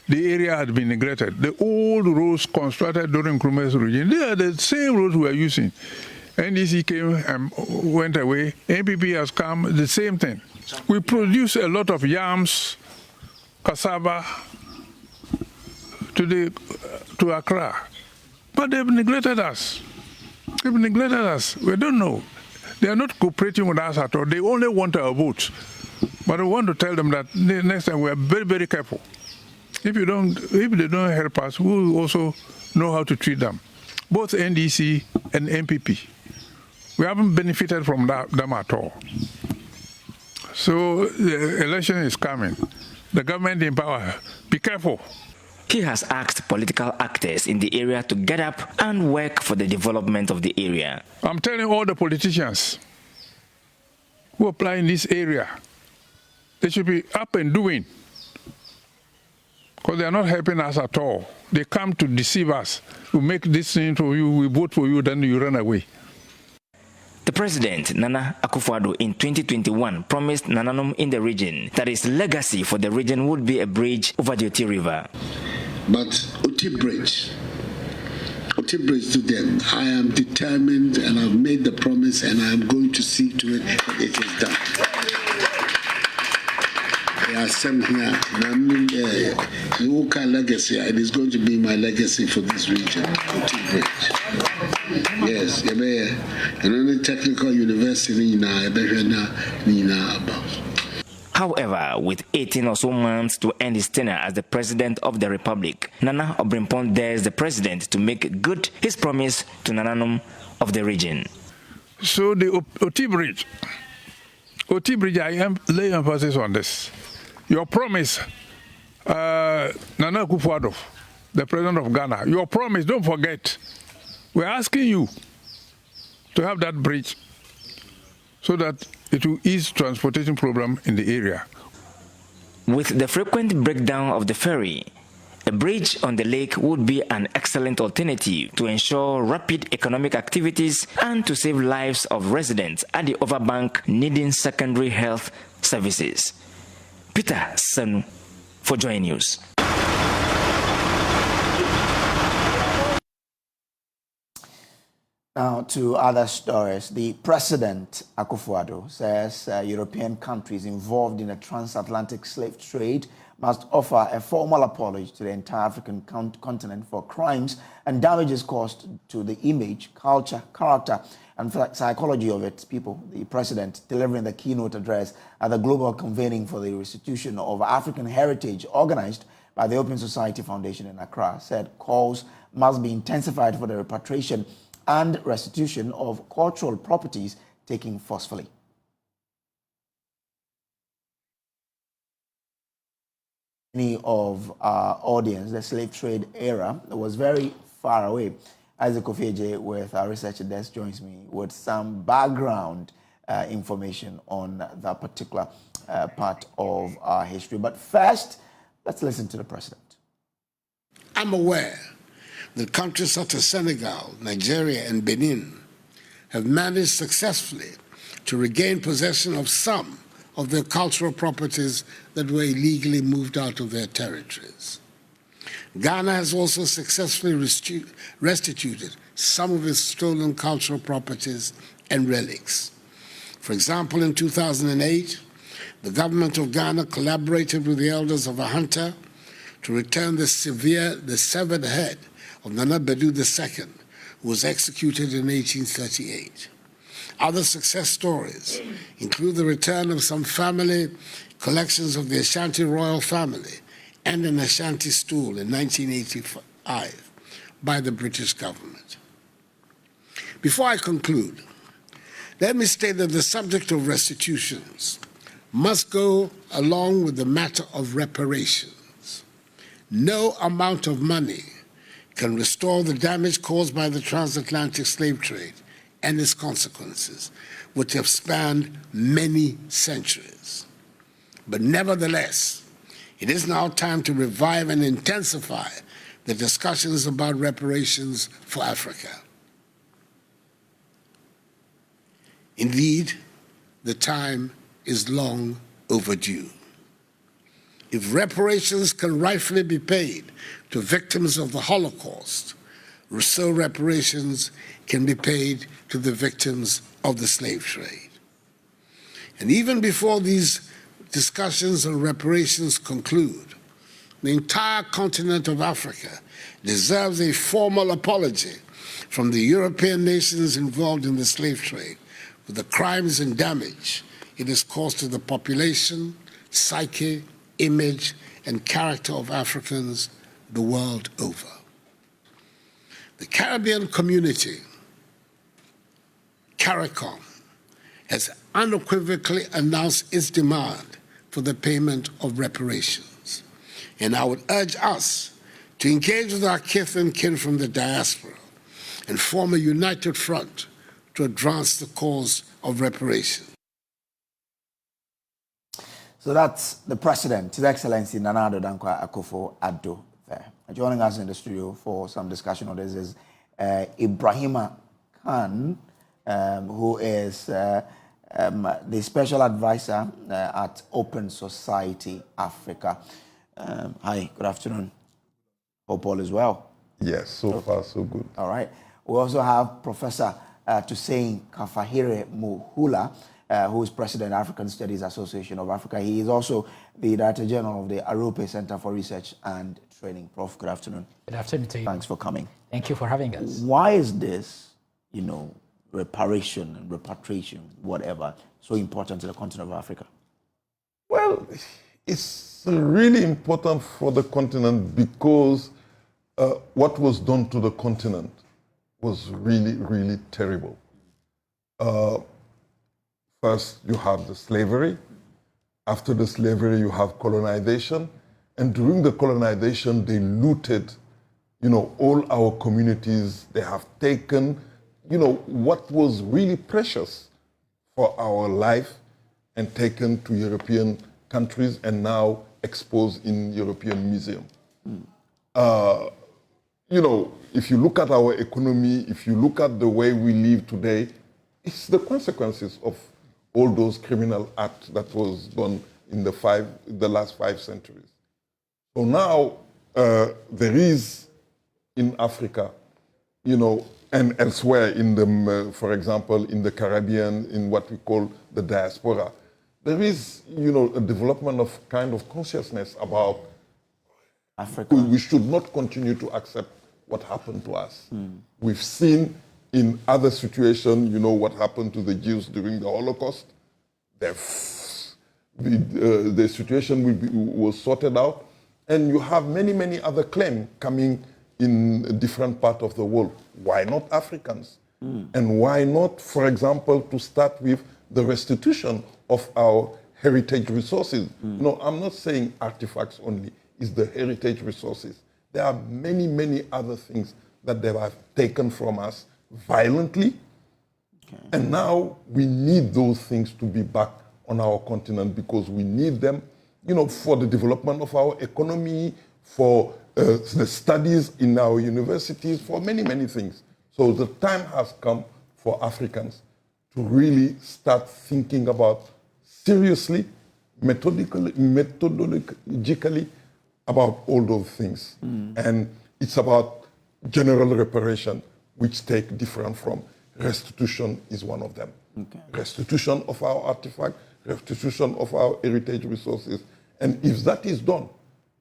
the area had been neglected. The old roads constructed during Nkrumah's regime, they are the same roads we are using. NDC came and went away. MPP has come, the same thing. We produce a lot of yams, cassava to Accra, but they've neglected us. They've neglected us. We don't know. They are not cooperating with us at all. They only want our votes. But I want to tell them that next time we are very, very careful. If they don't help us, we will also know how to treat them. both NDC and MPP. We haven't benefited from them at all. So the election is coming. The government in power, be careful. He has asked political actors in the area to get up and work for the development of the area. I'm telling all the politicians who apply in this area, they should be up and doing, because they are not helping us at all. They come to deceive us. We make this thing for you, we vote for you, then you run away. The president, Nana Akufo-Addo, in 2021 promised Nananom in the region that his legacy for the region would be a bridge over the Oti River. But Oti Bridge to them, I am determined and I've made the promise and I am going to see to it that it is done. I am here, local legacy, it is going to be my legacy for this region, Oti Bridge. Yes, and only technical university about. However, with 18 or so months to end his tenure as the President of the Republic, Nana Obrimpong dares the President to make good his promise to Nananom of the region. So the Oti Bridge, I am laying emphasis on this. Your promise, Nana Akufo-Addo, the President of Ghana, your promise, don't forget, we're asking you to have that bridge so that it will ease transportation problem in the area. With the frequent breakdown of the ferry, a bridge on the lake would be an excellent alternative to ensure rapid economic activities and to save lives of residents at the overbank needing secondary health services. Peter Sanu for Joy News. Now to other stories. The President, Akufo-Addo, says European countries involved in the transatlantic slave trade must offer a formal apology to the entire African continent for crimes and damages caused to the image, culture, character, and psychology of its people. The President, delivering the keynote address at the Global Convening for the Restitution of African Heritage organized by the Open Society Foundation in Accra, said calls must be intensified for the repatriation and restitution of cultural properties taken forcefully. Many of our audience, the slave trade era was very far away. Isaac Ofeje with our researcher desk joins me with some background information on that particular part of our history. But first, let's listen to the President. I'm aware that countries such as Senegal, Nigeria, and Benin have managed successfully to regain possession of some of their cultural properties that were illegally moved out of their territories. Ghana has also successfully restituted some of its stolen cultural properties and relics. For example, in 2008, the government of Ghana collaborated with the elders of Ahanta to return the severed head of Nana Bedu II, who was executed in 1838. Other success stories include the return of some family collections of the Ashanti royal family and an Ashanti stool in 1985 by the British government. Before I conclude, let me state that the subject of restitutions must go along with the matter of reparations. No amount of money can restore the damage caused by the transatlantic slave trade and its consequences, which have spanned many centuries. But nevertheless, it is now time to revive and intensify the discussions about reparations for Africa. Indeed, the time is long overdue. If reparations can rightfully be paid to victims of the Holocaust, so reparations can be paid to the victims of the slave trade. And even before these discussions on reparations conclude, the entire continent of Africa deserves a formal apology from the European nations involved in the slave trade for the crimes and damage it has caused to the population, psyche, image, and character of Africans the world over. The Caribbean community, CARICOM, has unequivocally announced its demand for the payment of reparations. And I would urge us to engage with our kith and kin from the diaspora and form a united front to advance the cause of reparation. So that's the President, His Excellency Nana Addo Dankwa Akufo-Addo there. Joining us in the studio for some discussion on this is Ibrahima Khan, who is the Special Advisor at Open Society Africa. Hi, good afternoon. Hope all is well. Yes, so far so good. All right. We also have Professor Toussaint Kafahire Muhula, who is President African Studies Association of Africa. He is also the Director General of the Arope Center for Research and Training. Prof, good afternoon. Good afternoon to you. Thanks for coming. Thank you for having us. Why is this, reparation and repatriation, whatever, so important to the continent of Africa? Well, it's really important for the continent because what was done to the continent was really, really terrible. First, you have the slavery. After the slavery, you have colonization. And during the colonization, they looted, all our communities. They have taken, what was really precious for our life and taken to European countries and now exposed in European museum. If you look at our economy, if you look at the way we live today, it's the consequences of all those criminal acts that was done in the last 5 centuries. So now there is in Africa, and elsewhere in for example, in the Caribbean, in what we call the diaspora, there is, a development of kind of consciousness about Africa. We should not continue to accept what happened to us. We've seen in other situations, what happened to the Jews during the Holocaust. The situation was sorted out, and you have many, many other claims coming in a different part of the world. Why not Africans? And why not, for example, to start with the restitution of our heritage resources? I'm not saying artifacts only, it's the heritage resources. There are many, many other things that they have taken from us violently. Okay. And now we need those things to be back on our continent because we need them, for the development of our economy, for the studies in our universities, for many, many things. So the time has come for Africans to really start thinking about seriously, methodologically, about all those things. And it's about general reparation, which take different from restitution is one of them. Okay. Restitution of our artifact, restitution of our heritage resources. And if that is done,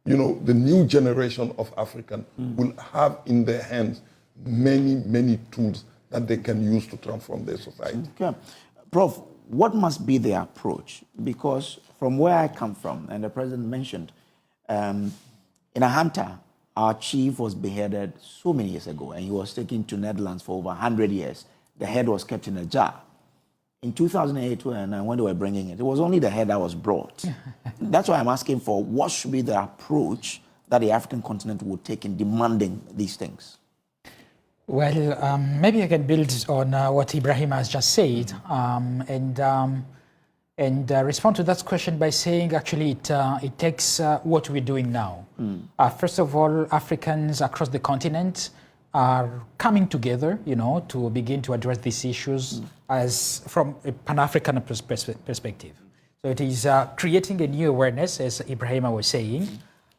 the new generation of Africans will have in their hands many, many tools that they can use to transform their society. Okay. Prof, what must be the approach? Because from where I come from, and the President mentioned, in Ahanta, our chief was beheaded so many years ago, and he was taken to Netherlands for over 100 years. The head was kept in a jar. In 2008, when they were bringing it, it was only the head that was brought. That's why I'm asking for what should be the approach that the African continent would take in demanding these things. Well, maybe I can build on what Ibrahim has just said and respond to that question by saying actually it takes what we're doing now. First of all, Africans across the continent are coming together, to begin to address these issues as from a Pan-African perspective. So it is creating a new awareness, as Ibrahima was saying,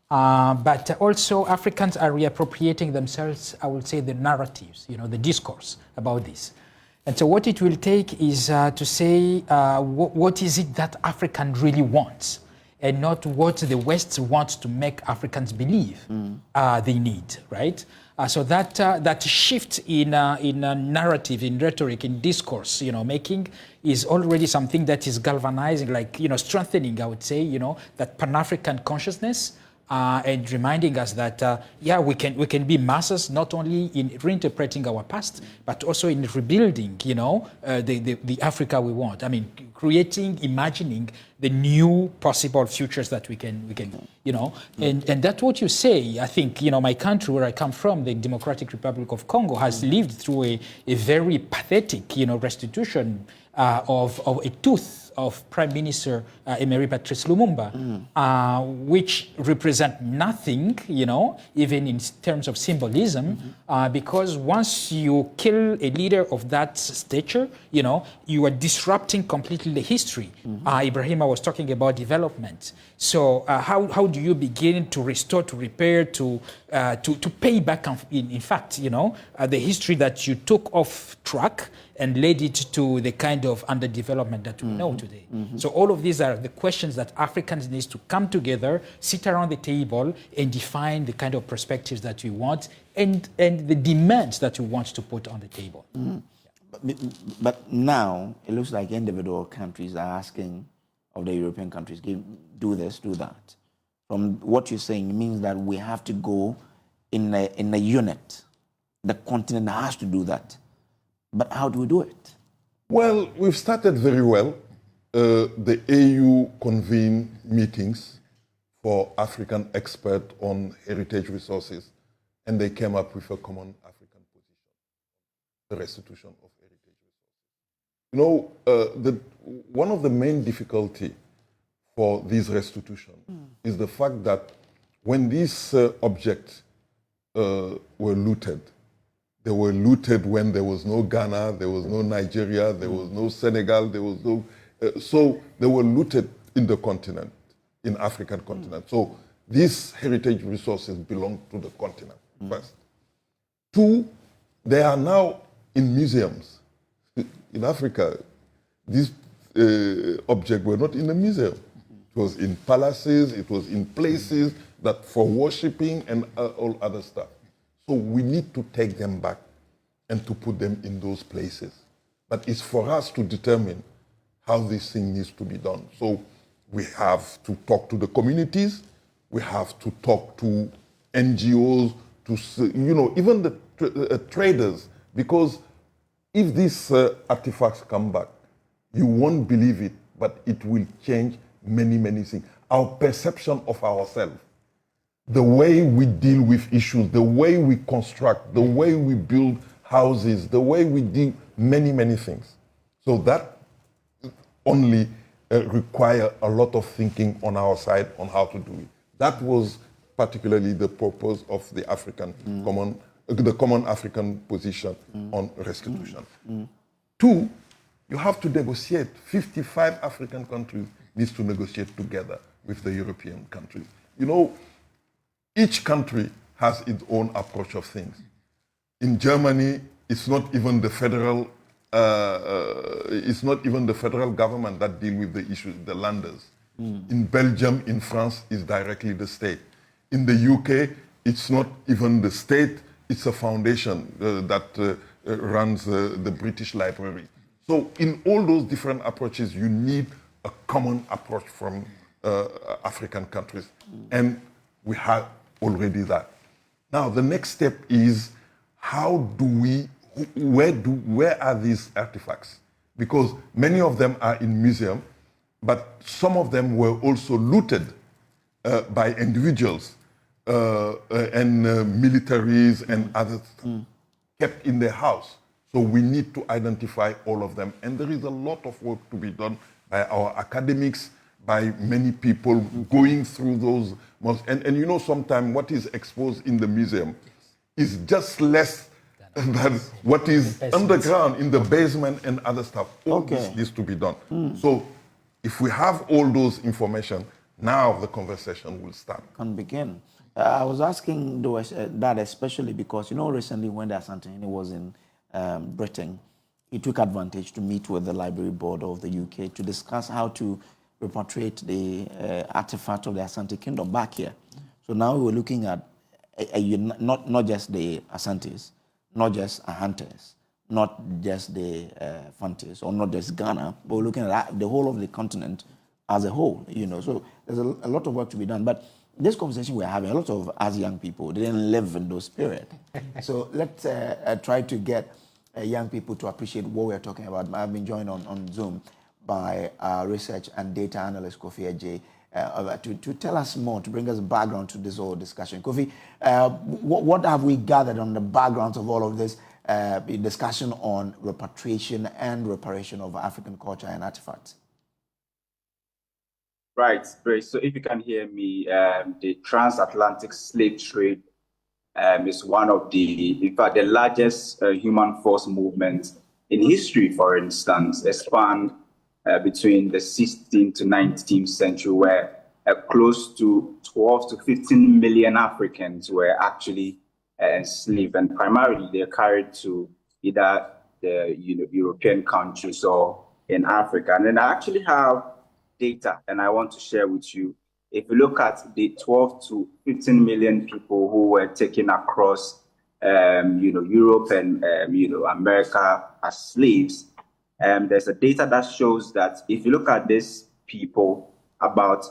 but also Africans are reappropriating themselves, I would say, the narratives, the discourse about this. And so what it will take is to say what is it that African really wants, and not what the West wants to make Africans believe they need, right? So that shift in narrative, in rhetoric, in discourse, making is already something that is galvanizing, strengthening, I would say, that Pan-African consciousness and reminding us that, yeah, we can be masters not only in reinterpreting our past, but also in rebuilding, you know, the Africa we want. I mean, creating, imagining the new possible futures that we can you know, and that's what you say. I think, you know, my country where I come from, the Democratic Republic of Congo, has lived through a very pathetic, you know, restitution of a tooth of Prime Minister Emery Patrice Lumumba, which represent nothing, you know, even in terms of symbolism, because once you kill a leader of that stature, you know, you are disrupting completely the history. Ibrahima was talking about development. So how do you begin to restore, to repair, to pay back, in fact, you know, the history that you took off track and led it to the kind of underdevelopment that we know today. So all of these are the questions that Africans need to come together, sit around the table, and define the kind of perspectives that we want and the demands that we want to put on the table. But now it looks like individual countries are asking of the European countries, do this, do that. From what you're saying, it means that we have to go in a unit. The continent has to do that. But how do we do it? Well, we've started very well. The AU convened meetings for African experts on heritage resources, and they came up with a common African position, the restitution of heritage resources. You know, one of the main difficulties for this restitution is the fact that when these objects were looted, they were looted when there was no Ghana, there was no Nigeria, there was no Senegal, there was no... so they were looted in the continent, in African continent. So these heritage resources belong to the continent, first. Two, they are now in museums. In Africa, these objects were not in a museum. It was in palaces, it was in places that for worshipping and all other stuff. So we need to take them back and to put them in those places. But it's for us to determine how this thing needs to be done. So we have to talk to the communities, we have to talk to NGOs, to, you know, even the traders, because if these artifacts come back, you won't believe it, but it will change many, many things. Our perception of ourselves, the way we deal with issues, the way we construct, the way we build houses, the way we do many, many things. So that only require a lot of thinking on our side on how to do it. That was particularly the purpose of the African the common African position on restitution. Two, you have to negotiate. 55 African countries needs to negotiate together with the European countries. You know, each country has its own approach of things. In Germany, it's not even the federal government that deal with the issues, the landers. In Belgium, in France, it's directly the state. In the UK, it's not even the state, it's a foundation that runs the British Library. So in all those different approaches, you need a common approach from African countries. And we have already that. Now, the next step is how do we, where are these artifacts? Because many of them are in museums, but some of them were also looted by individuals and militaries and others kept in their house. So we need to identify all of them. And there is a lot of work to be done by our academics, by many people going through those. And you know, sometimes what is exposed in the museum is just less than what is underground in the basement and other stuff. All this needs to be done. So if we have all those information, now the conversation will start. Can begin. I was asking that especially because, you know, recently when the Asantehene was in Britain, he took advantage to meet with the Library Board of the UK to discuss how to repatriate the artifact of the Asante Kingdom back here. So now we're looking at not just the Asantes, not just Ahantes, not just the Fantes, or not just Ghana, but we're looking at the whole of the continent as a whole, you know. So there's a lot of work to be done. But this conversation we're having, a lot of us young people didn't live in those periods. So let's try to get young people to appreciate what we're talking about. I've been joined on Zoom by research and data analyst Kofi Ajay to tell us more, to bring us background to this whole discussion. Kofi, what have we gathered on the background of all of this discussion on repatriation and reparation of African culture and artifacts? Right, great. So if you can hear me, the transatlantic slave trade is one of the, in fact, the largest human force movement in history, for instance. It spanned between the 16th to 19th century, where close to 12 to 15 million Africans were actually enslaved, and primarily they're carried to either the European countries or in Africa. And then I actually have data, and I want to share with you. If you look at the 12 to 15 million people who were taken across, Europe and America as slaves, there's a data that shows that if you look at these people, about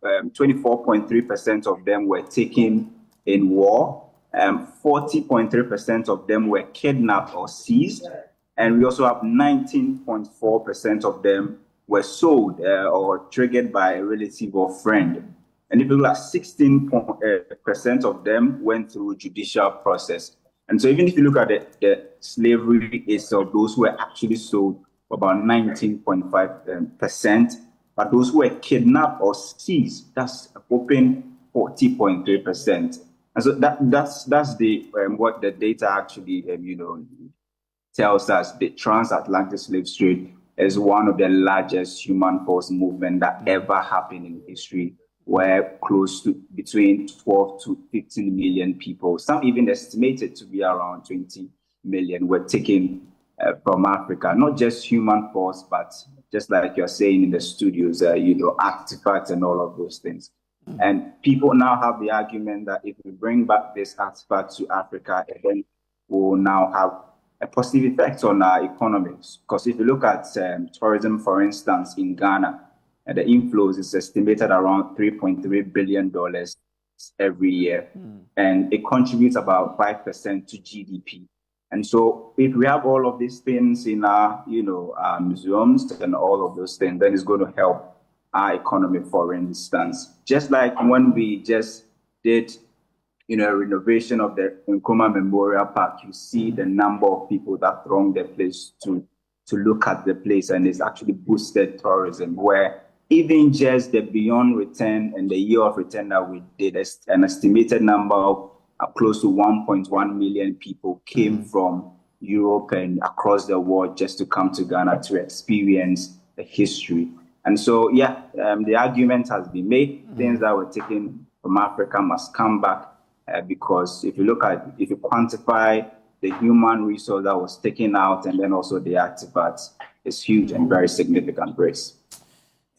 24.3% of them were taken in war, 40.3% of them were kidnapped or seized, and we also have 19.4% of them were sold or triggered by a relative or friend. And if you look at 16% of them went through judicial process. And so even if you look at the slavery itself, those who were actually sold were about 19.5%, but those who were kidnapped or seized, that's a whopping 40.3%. And so that's the what the data actually tells us. The transatlantic slave trade is one of the largest human force movement that ever happened in history, where close to between 12 to 15 million people, some even estimated to be around 20 million, were taken from Africa. Not just human force, but just like you're saying in the studios, artifacts and all of those things. And people now have the argument that if we bring back this artifact to Africa, then we'll now have a positive effect on our economies. Because if you look at tourism, for instance, in Ghana, the inflows is estimated around $3.3 billion every year. And it contributes about 5% to GDP. And so if we have all of these things in our, our museums and all of those things, then it's going to help our economy, for instance. Just like when we just did renovation of the Nkrumah Memorial Park, you see the number of people that throng the place to look at the place, and it's actually boosted tourism, where even just the beyond return and the year of return that we did, an estimated number of close to 1.1 million people came from Europe and across the world just to come to Ghana to experience the history. And so, the argument has been made, things that were taken from Africa must come back. Because if you quantify the human resource that was taken out and then also the artifacts, it's huge and very significant, Grace.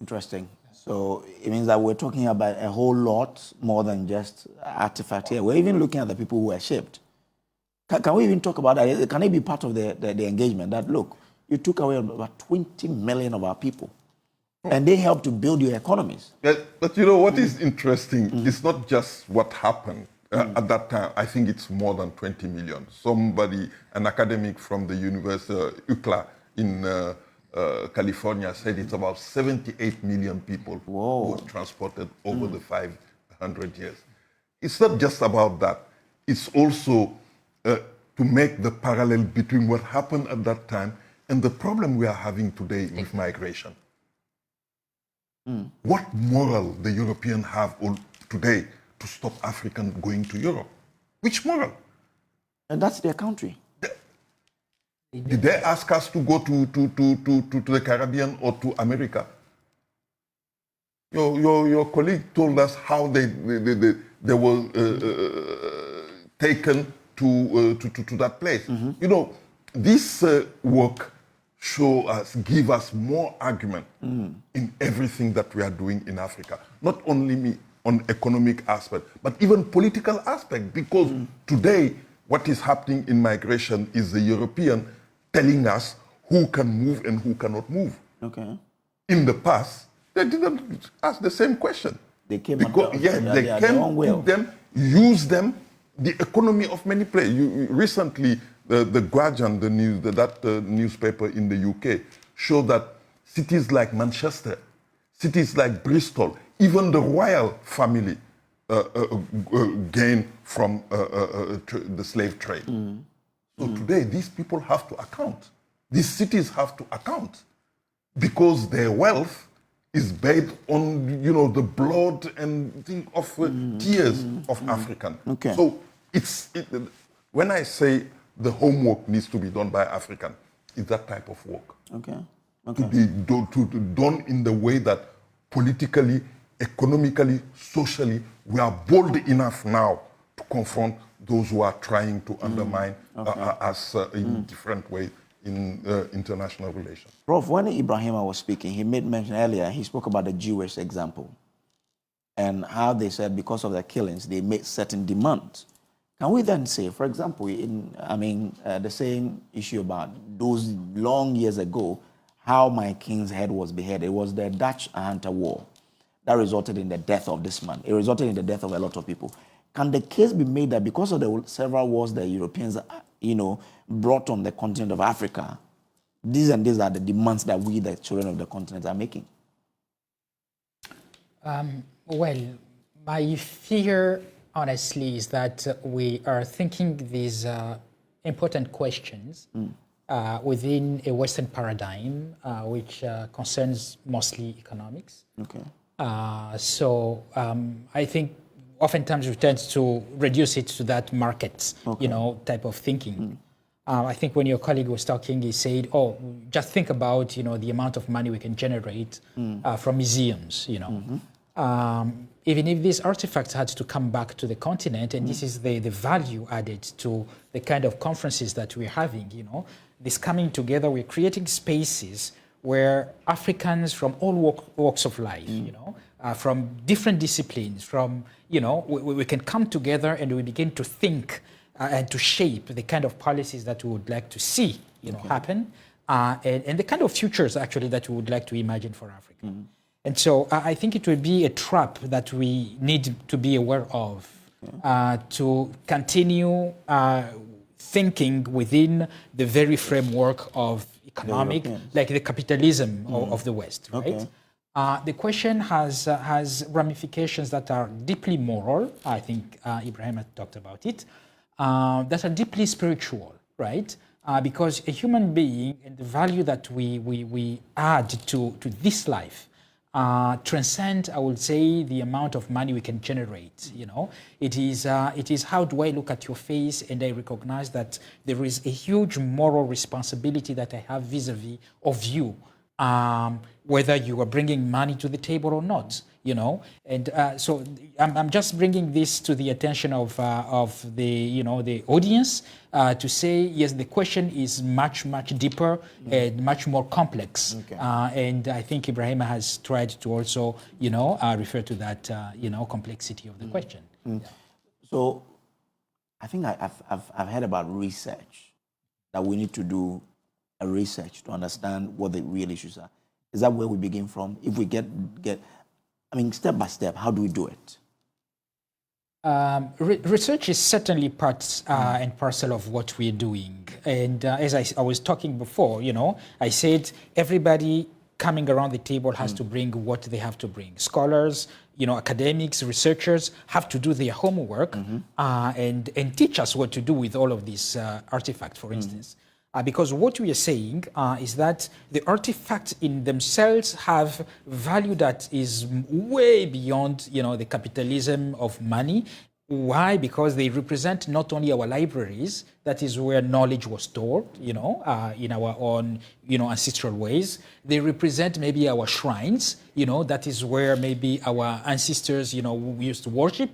Interesting. So it means that we're talking about a whole lot more than just artifact here. We're even looking at the people who were shipped. Can we even talk about that? Can it be part of the engagement that, look, you took away about 20 million of our people, and they helped to build your economies? But you know what is interesting? It's not just what happened. At that time, I think it's more than 20 million. An academic from the University of UCLA in California said it's about 78 million people who were transported over the 500 years. It's not just about that. It's also to make the parallel between what happened at that time and the problem we are having today with migration. What moral the Europeans have today to stop Africans going to Europe? Which moral? And that's their country. Did they ask us to go to the Caribbean or to America? Your colleague told us how they were taken to that place. This work give us more argument in everything that we are doing in Africa. Not only on economic aspect, but even political aspect, because today what is happening in migration is the European telling us who can move and who cannot move. Okay. In the past, they didn't ask the same question. They came they came, took them, used them. The economy of many places. Recently, the Guardian, that newspaper in the UK, showed that cities like Manchester, cities like Bristol, even the royal family gained from the slave trade. So today, these people have to account. These cities have to account because their wealth is based on, the blood and tears of African. Okay. So when I say the homework needs to be done by African, it's that type of work. Okay. To be done in the way that politically, economically, socially, we are bold enough now to confront those who are trying to undermine us in different ways in international relations. Prof, when Ibrahima was speaking, he made mention earlier, he spoke about the Jewish example and how they said because of their killings, they made certain demands. Can we then say, for example, the same issue about those long years ago, how my king's head was beheaded? It was the Dutch-Hunter War that resulted in the death of this man. It resulted in the death of a lot of people. Can the case be made that because of the several wars the Europeans, brought on the continent of Africa, these are the demands that we, the children of the continent, are making? Well, my fear, honestly, is that we are thinking these important questions within a Western paradigm, which concerns mostly economics. Okay. So I think oftentimes we tend to reduce it to that market, type of thinking. I think when your colleague was talking, he said, just think about, the amount of money we can generate from museums, even if these artifacts had to come back to the continent, and this is the value added to the kind of conferences that we're having, this coming together, we're creating spaces where Africans from all walks of life, from different disciplines, from, we can come together and we begin to think and to shape the kind of policies that we would like to see, happen, and the kind of futures actually that we would like to imagine for Africa. And so I think it will be a trap that we need to be aware of, to continue thinking within the very framework of economic, like the capitalism of the West, right? The question has ramifications that are deeply moral. I think Ibrahim had talked about it. That are deeply spiritual, right? Because a human being and the value that we add to this life transcend, I would say, the amount of money we can generate. It is how do I look at your face and I recognize that there is a huge moral responsibility that I have vis-a-vis of you, whether you are bringing money to the table or not. And so I'm just bringing this to the attention of the the audience to say yes, the question is much deeper and much more complex. And I think Ibrahima has tried to also refer to that complexity of the question. So I think I've heard about research, that we need to do a research to understand what the real issues are. Is that where we begin from? If we get step by step, how do we do it? Research is certainly part and parcel of what we're doing. And as I was talking before, I said everybody coming around the table has to bring what they have to bring. Scholars, academics, researchers have to do their homework and teach us what to do with all of these artifacts, for instance. Because what we are saying is that the artifacts in themselves have value that is way beyond, the capitalism of money. Why? Because they represent not only our libraries, that is where knowledge was stored, in our own, ancestral ways. They represent maybe our shrines, that is where maybe our ancestors, we used to worship.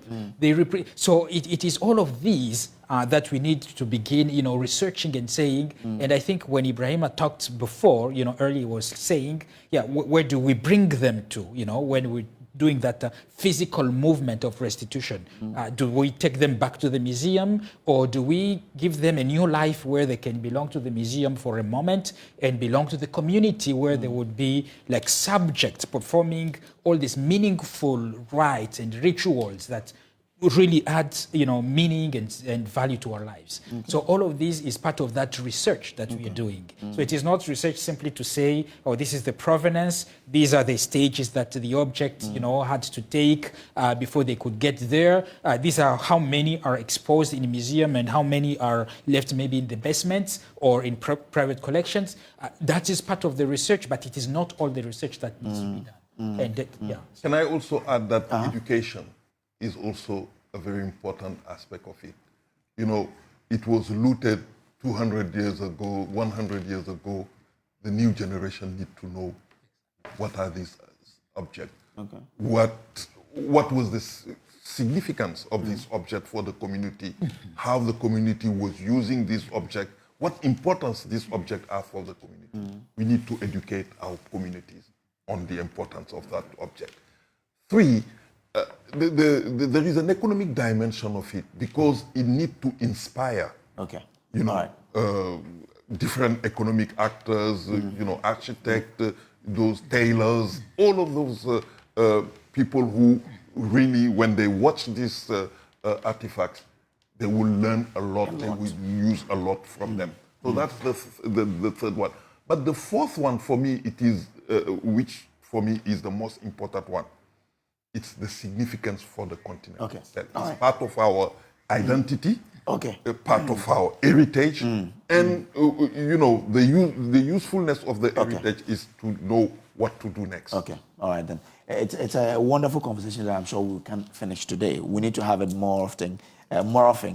So it is all of these that we need to begin, researching and saying. And I think when Ibrahima talked before, earlier was saying, where do we bring them to, when we doing that physical movement of restitution. Do we take them back to the museum, or do we give them a new life where they can belong to the museum for a moment and belong to the community where they would be like subjects performing all these meaningful rites and rituals that really add, meaning and value to our lives. So all of this is part of that research that we are doing. So it is not research simply to say, oh, this is the provenance, these are the stages that the object, had to take before they could get there. These are how many are exposed in a museum and how many are left maybe in the basements or in private collections. That is part of the research, but it is not all the research that needs to be done. And Can I also add that education is also a very important aspect of it. It was looted 200 years ago, 100 years ago. The new generation need to know what are these objects. Okay. What was the significance of this object for the community? How the community was using this object? What importance this object has for the community? We need to educate our communities on the importance of that object. 3, there is an economic dimension of it because it needs to inspire. Okay. Different economic actors, architects, those tailors, all of those people who really, when they watch these artifacts, they will learn a lot. They will use a lot from them. So that's the 3rd one. But the 4th one for me, it is which for me is the most important one. It's the significance for the continent. Okay. It's part of our identity, part of our heritage, and the usefulness of the heritage is to know what to do next. Okay, all right then. It's a wonderful conversation that I'm sure we can finish today. We need to have it more often,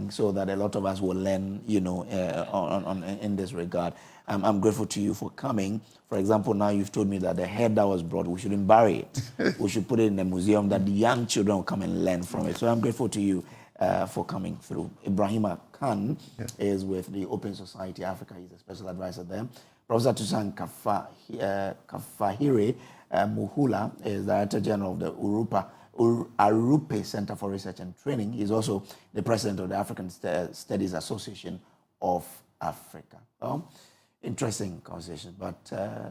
so that a lot of us will learn, in this regard. I'm grateful to you for coming. For example, now you've told me that the head that was brought, we shouldn't bury it. We should put it in a museum that the young children will come and learn from it. So I'm grateful to you for coming through. Ibrahima Khan is with the Open Society Africa. He's a special advisor there. Professor Tusan Kafahire Muhula is Director General of the Arupe Center for Research and Training. He's also the President of the African Studies Association of Africa. Interesting conversation, but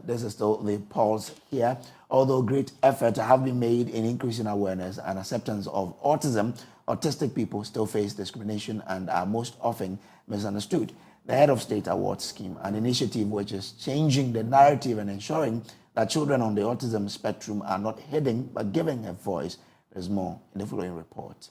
this is still the pulse here. Although great efforts have been made in increasing awareness and acceptance of autism, autistic people still face discrimination and are most often misunderstood. The Head of State Awards Scheme, an initiative which is changing the narrative and ensuring that children on the autism spectrum are not hidden but given a voice. There's more in the following report.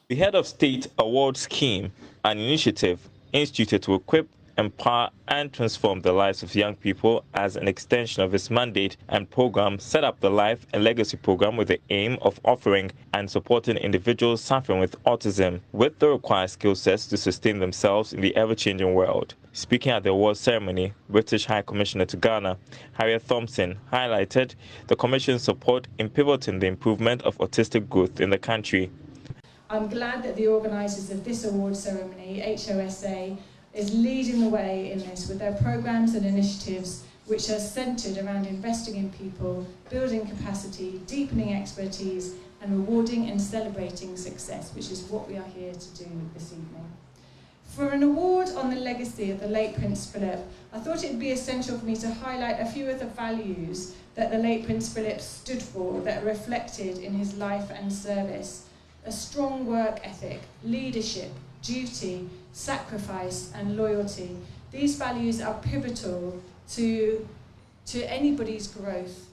The Head of State Awards Scheme, an initiative instituted to equip, empower and transform the lives of young people as an extension of its mandate and program, set up the Life and Legacy program with the aim of offering and supporting individuals suffering with autism with the required skill sets to sustain themselves in the ever-changing world. Speaking at the awards ceremony, British High Commissioner to Ghana, Harriet Thompson, highlighted the Commission's support in pivoting the improvement of autistic growth in the country. I'm glad that the organisers of this award ceremony, HOSA, is leading the way in this with their programmes and initiatives which are centred around investing in people, building capacity, deepening expertise and rewarding and celebrating success, which is what we are here to do this evening. For an award on the legacy of the late Prince Philip, I thought it would be essential for me to highlight a few of the values that the late Prince Philip stood for that are reflected in his life and service. A strong work ethic, leadership, duty, sacrifice and loyalty. These values are pivotal to anybody's growth.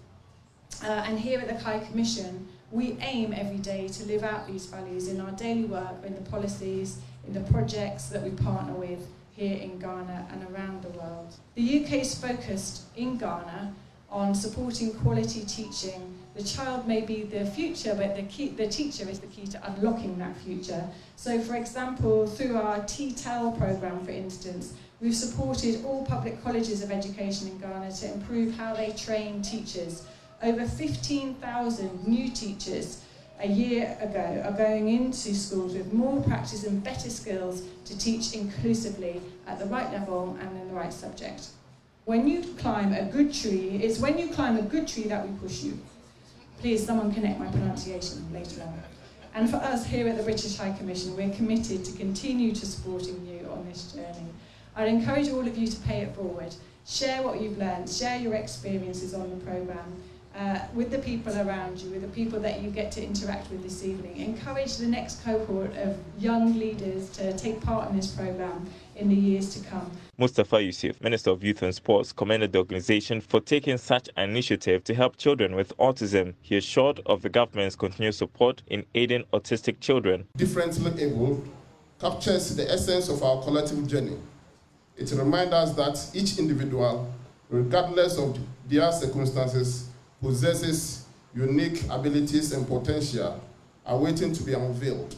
And here at the High Commission, we aim every day to live out these values in our daily work, in the policies, in the projects that we partner with here in Ghana and around the world. The UK is focused in Ghana on supporting quality teaching. The child may be the future, but the teacher is the key to unlocking that future. So, for example, through our TTEL programme, for instance, we've supported all public colleges of education in Ghana to improve how they train teachers. Over 15,000 new teachers a year ago are going into schools with more practice and better skills to teach inclusively at the right level and in the right subject. When you climb a good tree, it's when you climb a good tree that we push you. Please, someone connect my pronunciation later on. And for us here at the British High Commission, we're committed to continue to supporting you on this journey. I'd encourage all of you to pay it forward. Share what you've learned, share your experiences on the programme with the people around you, with the people that you get to interact with this evening. Encourage the next cohort of young leaders to take part in this programme in the years to come. Mustafa Yusuf, Minister of Youth and Sports, commended the organization for taking such an initiative to help children with autism. He assured of the government's continued support in aiding autistic children. Differently able captures the essence of our collective journey. It reminds us that each individual, regardless of their circumstances, possesses unique abilities and potential awaiting to be unveiled.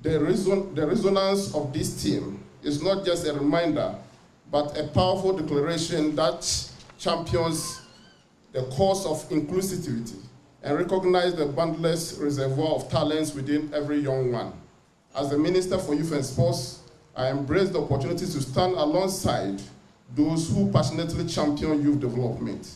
The resonance of this theme is not just a reminder, but a powerful declaration that champions the cause of inclusivity and recognizes the boundless reservoir of talents within every young one. As the Minister for Youth and Sports, I embrace the opportunity to stand alongside those who passionately champion youth development.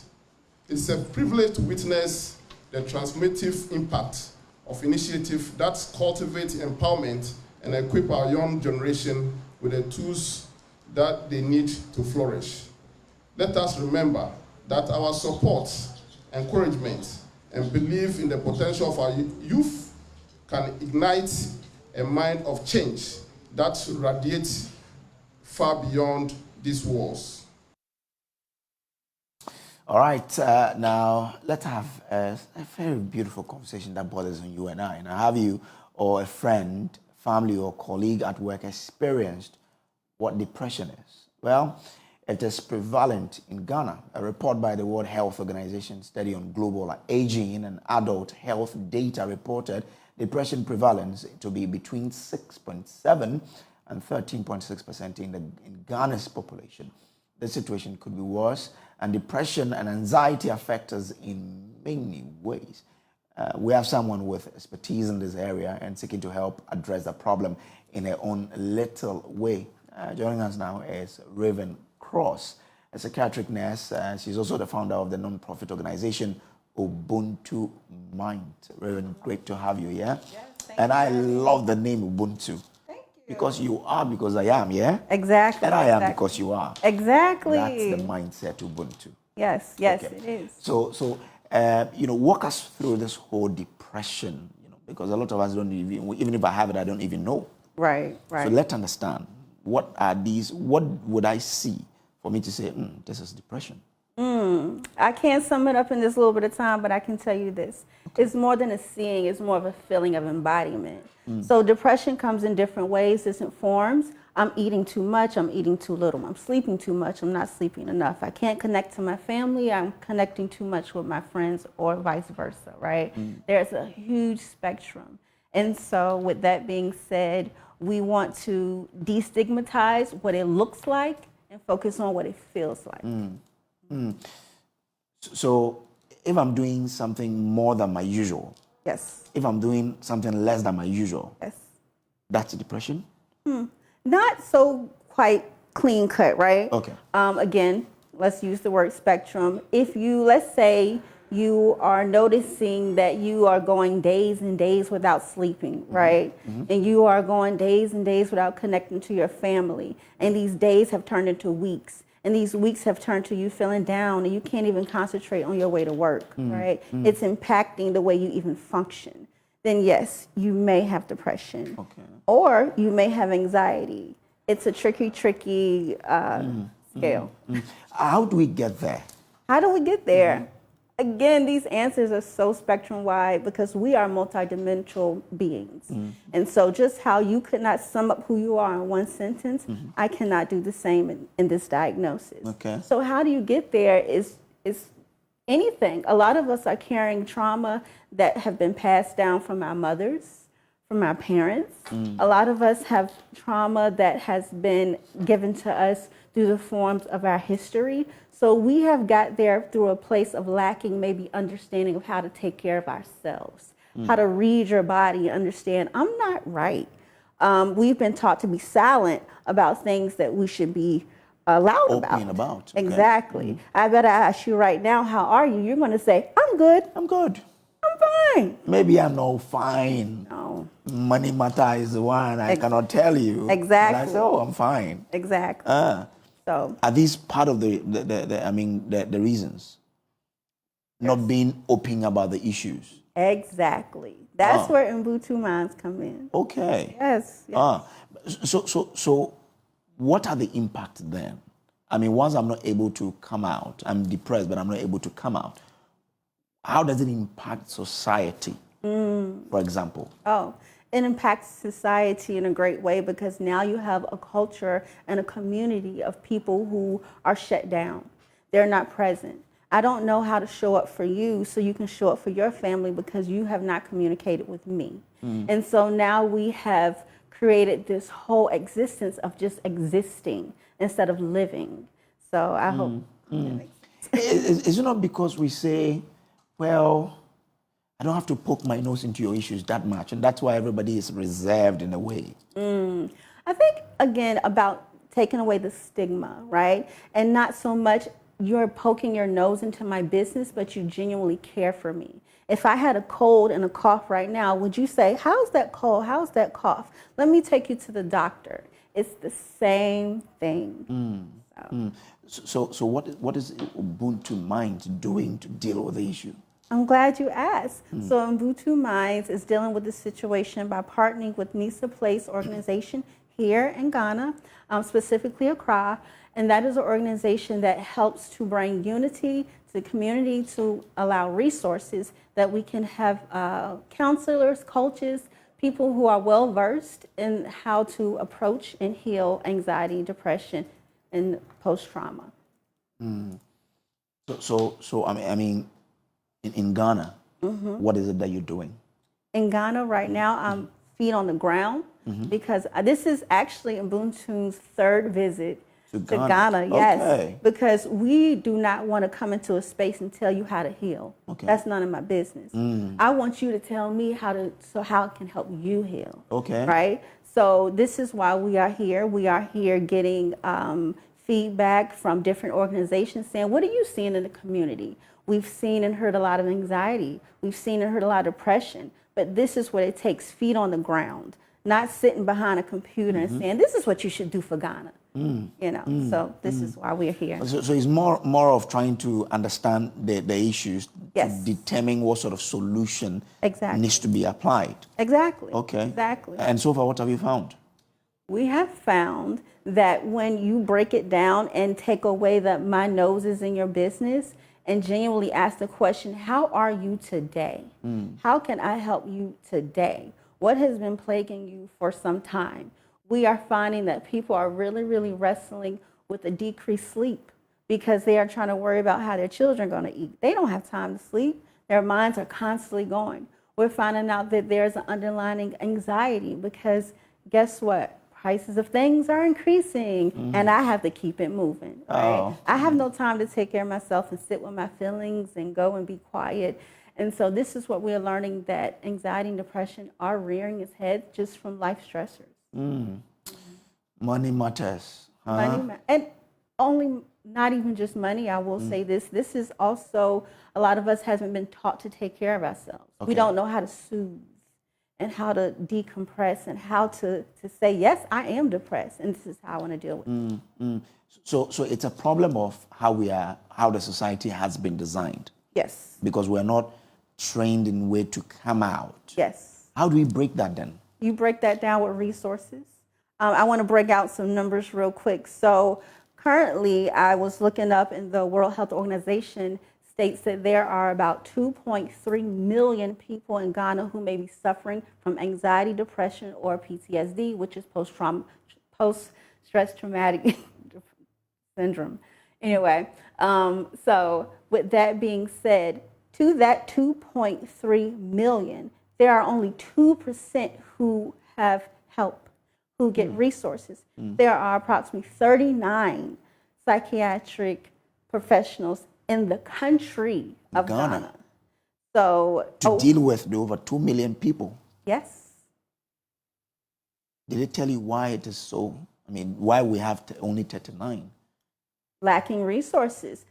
It's a privilege to witness the transformative impact of initiatives that cultivate empowerment and equip our young generation with the tools that they need to flourish. Let us remember that our support, encouragement, and belief in the potential of our youth can ignite a mind of change that radiates far beyond these walls. All right, now let's have a very beautiful conversation that borders on you and I. Now, have you or a friend, family, or colleague at work experienced what depression is? Well, it is prevalent in Ghana. A report by the World Health Organization study on global aging and adult health data reported depression prevalence to be between 6.7 and 13.6% in Ghana's population. The situation could be worse, and depression and anxiety affect us in many ways. We have someone with expertise in this area and seeking to help address the problem in her own little way. Joining us now is Raven Cross, a psychiatric nurse. She's also the founder of the non-profit organization Ubuntu Mind. Raven, great to have you here. Yes, and I love the name Ubuntu. Because you are because I am, yeah? Exactly. And I am because you are. Exactly. That's the mindset Ubuntu. Yes, yes, okay. It is. So walk us through this whole depression, because a lot of us don't even if I have it, I don't even know. Right, right. So let's understand, what are these, what would I see for me to say, this is depression? I can't sum it up in this little bit of time, but I can tell you this. Okay. It's more than a seeing, it's more of a feeling of embodiment. So depression comes in different ways, different forms. I'm eating too much, I'm eating too little. I'm sleeping too much, I'm not sleeping enough. I can't connect to my family, I'm connecting too much with my friends, or vice versa, right? There's a huge spectrum. And so with that being said, we want to destigmatize what it looks like and focus on what it feels like. So if I'm doing something more than my usual, yes. If I'm doing something less than my usual, yes, that's depression? Not so quite clean cut, right? Okay. Again, let's use the word spectrum. If you, let's say you are noticing that you are going days and days without sleeping, right? And you are going days and days without connecting to your family. And these days have turned into weeks. And these weeks have turned to you feeling down and you can't even concentrate on your way to work, right? It's impacting the way you even function. Then yes, you may have depression. Okay. Or you may have anxiety. It's a tricky scale. How do we get there? How do we get there? Again, these answers are so spectrum wide because we are multidimensional beings. And so just how you could not sum up who you are in one sentence, I cannot do the same in this diagnosis. Okay. So how do you get there is anything. A lot of us are carrying trauma that have been passed down from our mothers, from our parents. A lot of us have trauma that has been given to us through the forms of our history. So we have got there through a place of lacking maybe understanding of how to take care of ourselves, how to read your body and understand, I'm not right. We've been taught to be silent about things that we should be loud Open about. Okay. Exactly. I better ask you right now, how are you? You're going to say, I'm good. I'm good. I'm fine. Maybe I'm not fine. No. Money matter is the one I cannot tell you. Exactly. But I say, oh, I'm fine. Exactly. So are these part of the reasons? Not being open about the issues. Exactly. That's where Ubuntu minds come in. Okay. Yes. So what are the impacts then? I mean, once I'm not able to come out, I'm depressed, but I'm not able to come out. How does it impact society, for example? Oh, it impacts society in a great way because now you have a culture and a community of people who are shut down. They're not present. I don't know how to show up for you so you can show up for your family because you have not communicated with me. And so now we have created this whole existence of just existing instead of living. So I hope that makes sense. Is it not because we say, well, I don't have to poke my nose into your issues that much, and that's why everybody is reserved in a way? I think, again, about taking away the stigma, right? And not so much you're poking your nose into my business, but you genuinely care for me. If I had a cold and a cough right now, would you say, how's that cold? How's that cough? Let me take you to the doctor. It's the same thing. So what is Ubuntu Minds doing to deal with the issue? I'm glad you asked. So Ubuntu Minds is dealing with the situation by partnering with Nisa Place organization here in Ghana, specifically Accra. And that is an organization that helps to bring unity to the community, to allow resources that we can have counselors, coaches, people who are well-versed in how to approach and heal anxiety, depression, and post-trauma. So I mean, in Ghana, what is it that you're doing? In Ghana right now, I'm feet on the ground because this is actually Ubuntu's third visit to Ghana, yes. Okay. Because we do not want to come into a space and tell you how to heal. Okay. That's none of my business. I want you to tell me how it can help you heal. Okay. Right? So this is why we are here. We are here getting feedback from different organizations saying, what are you seeing in the community? We've seen and heard a lot of anxiety. We've seen and heard a lot of depression. But this is what it takes, feet on the ground, not sitting behind a computer and saying, this is what you should do for Ghana. So this is why we're here. So it's more of trying to understand the issues, yes, to determine what sort of solution needs to be applied. Exactly. Okay. Exactly. And so far, what have you found? We have found that when you break it down and take away the my nose is in your business and genuinely ask the question, how are you today? How can I help you today? What has been plaguing you for some time? We are finding that people are really, really wrestling with a decreased sleep because they are trying to worry about how their children are going to eat. They don't have time to sleep. Their minds are constantly going. We're finding out that there's an underlying anxiety because guess what? Prices of things are increasing and I have to keep it moving. Right? I have no time to take care of myself and sit with my feelings and go and be quiet. And so this is what we're learning, that anxiety and depression are rearing its head just from life stressors. Money matters. And only, not even just money, I will say this. This is also, a lot of us haven't been taught to take care of ourselves. We don't know how to soothe and how to decompress and how to say, yes, I am depressed and this is how I want to deal with it. So it's a problem of how the society has been designed. Yes. Because we're not trained in way to come out. Yes. How do we break that then? You break that down with resources. I want to break out some numbers real quick. So currently, I was looking up in the World Health Organization states that there are about 2.3 million people in Ghana who may be suffering from anxiety, depression, or PTSD, which is post-stress traumatic syndrome. Anyway, so with that being said, to that 2.3 million, there are only 2% who have help, who get resources. There are approximately 39 psychiatric professionals in the country of Ghana. So to deal with the over 2 million people. Yes. Did it tell you why it is so? I mean, why we have only 39? lacking resources.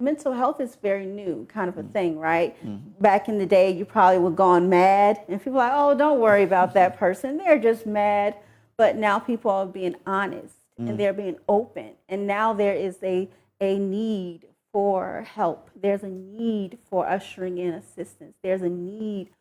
Mental health is very new kind of a thing, right? Back in the day, you probably were gone mad, and people are like, oh, don't worry about that person. They're just mad. But now people are being honest and they're being open. And now there is a need for help. There's a need for ushering in assistance. There's a need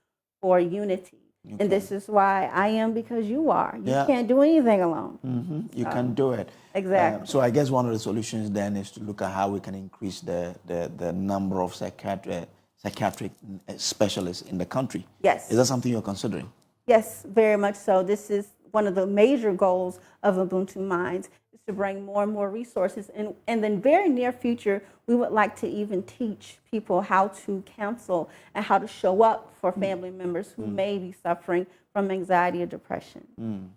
for unity. Okay. And this is why I am because you are. You can't do anything alone. You can do it. Exactly. So I guess one of the solutions then is to look at how we can increase the number of psychiatric specialists in the country. Yes. Is that something you're considering? Yes, very much so. This is one of the major goals of Ubuntu Minds, is to bring more and more resources. And in the very near future, we would like to even teach people how to counsel and how to show up for family members who may be suffering from anxiety or depression.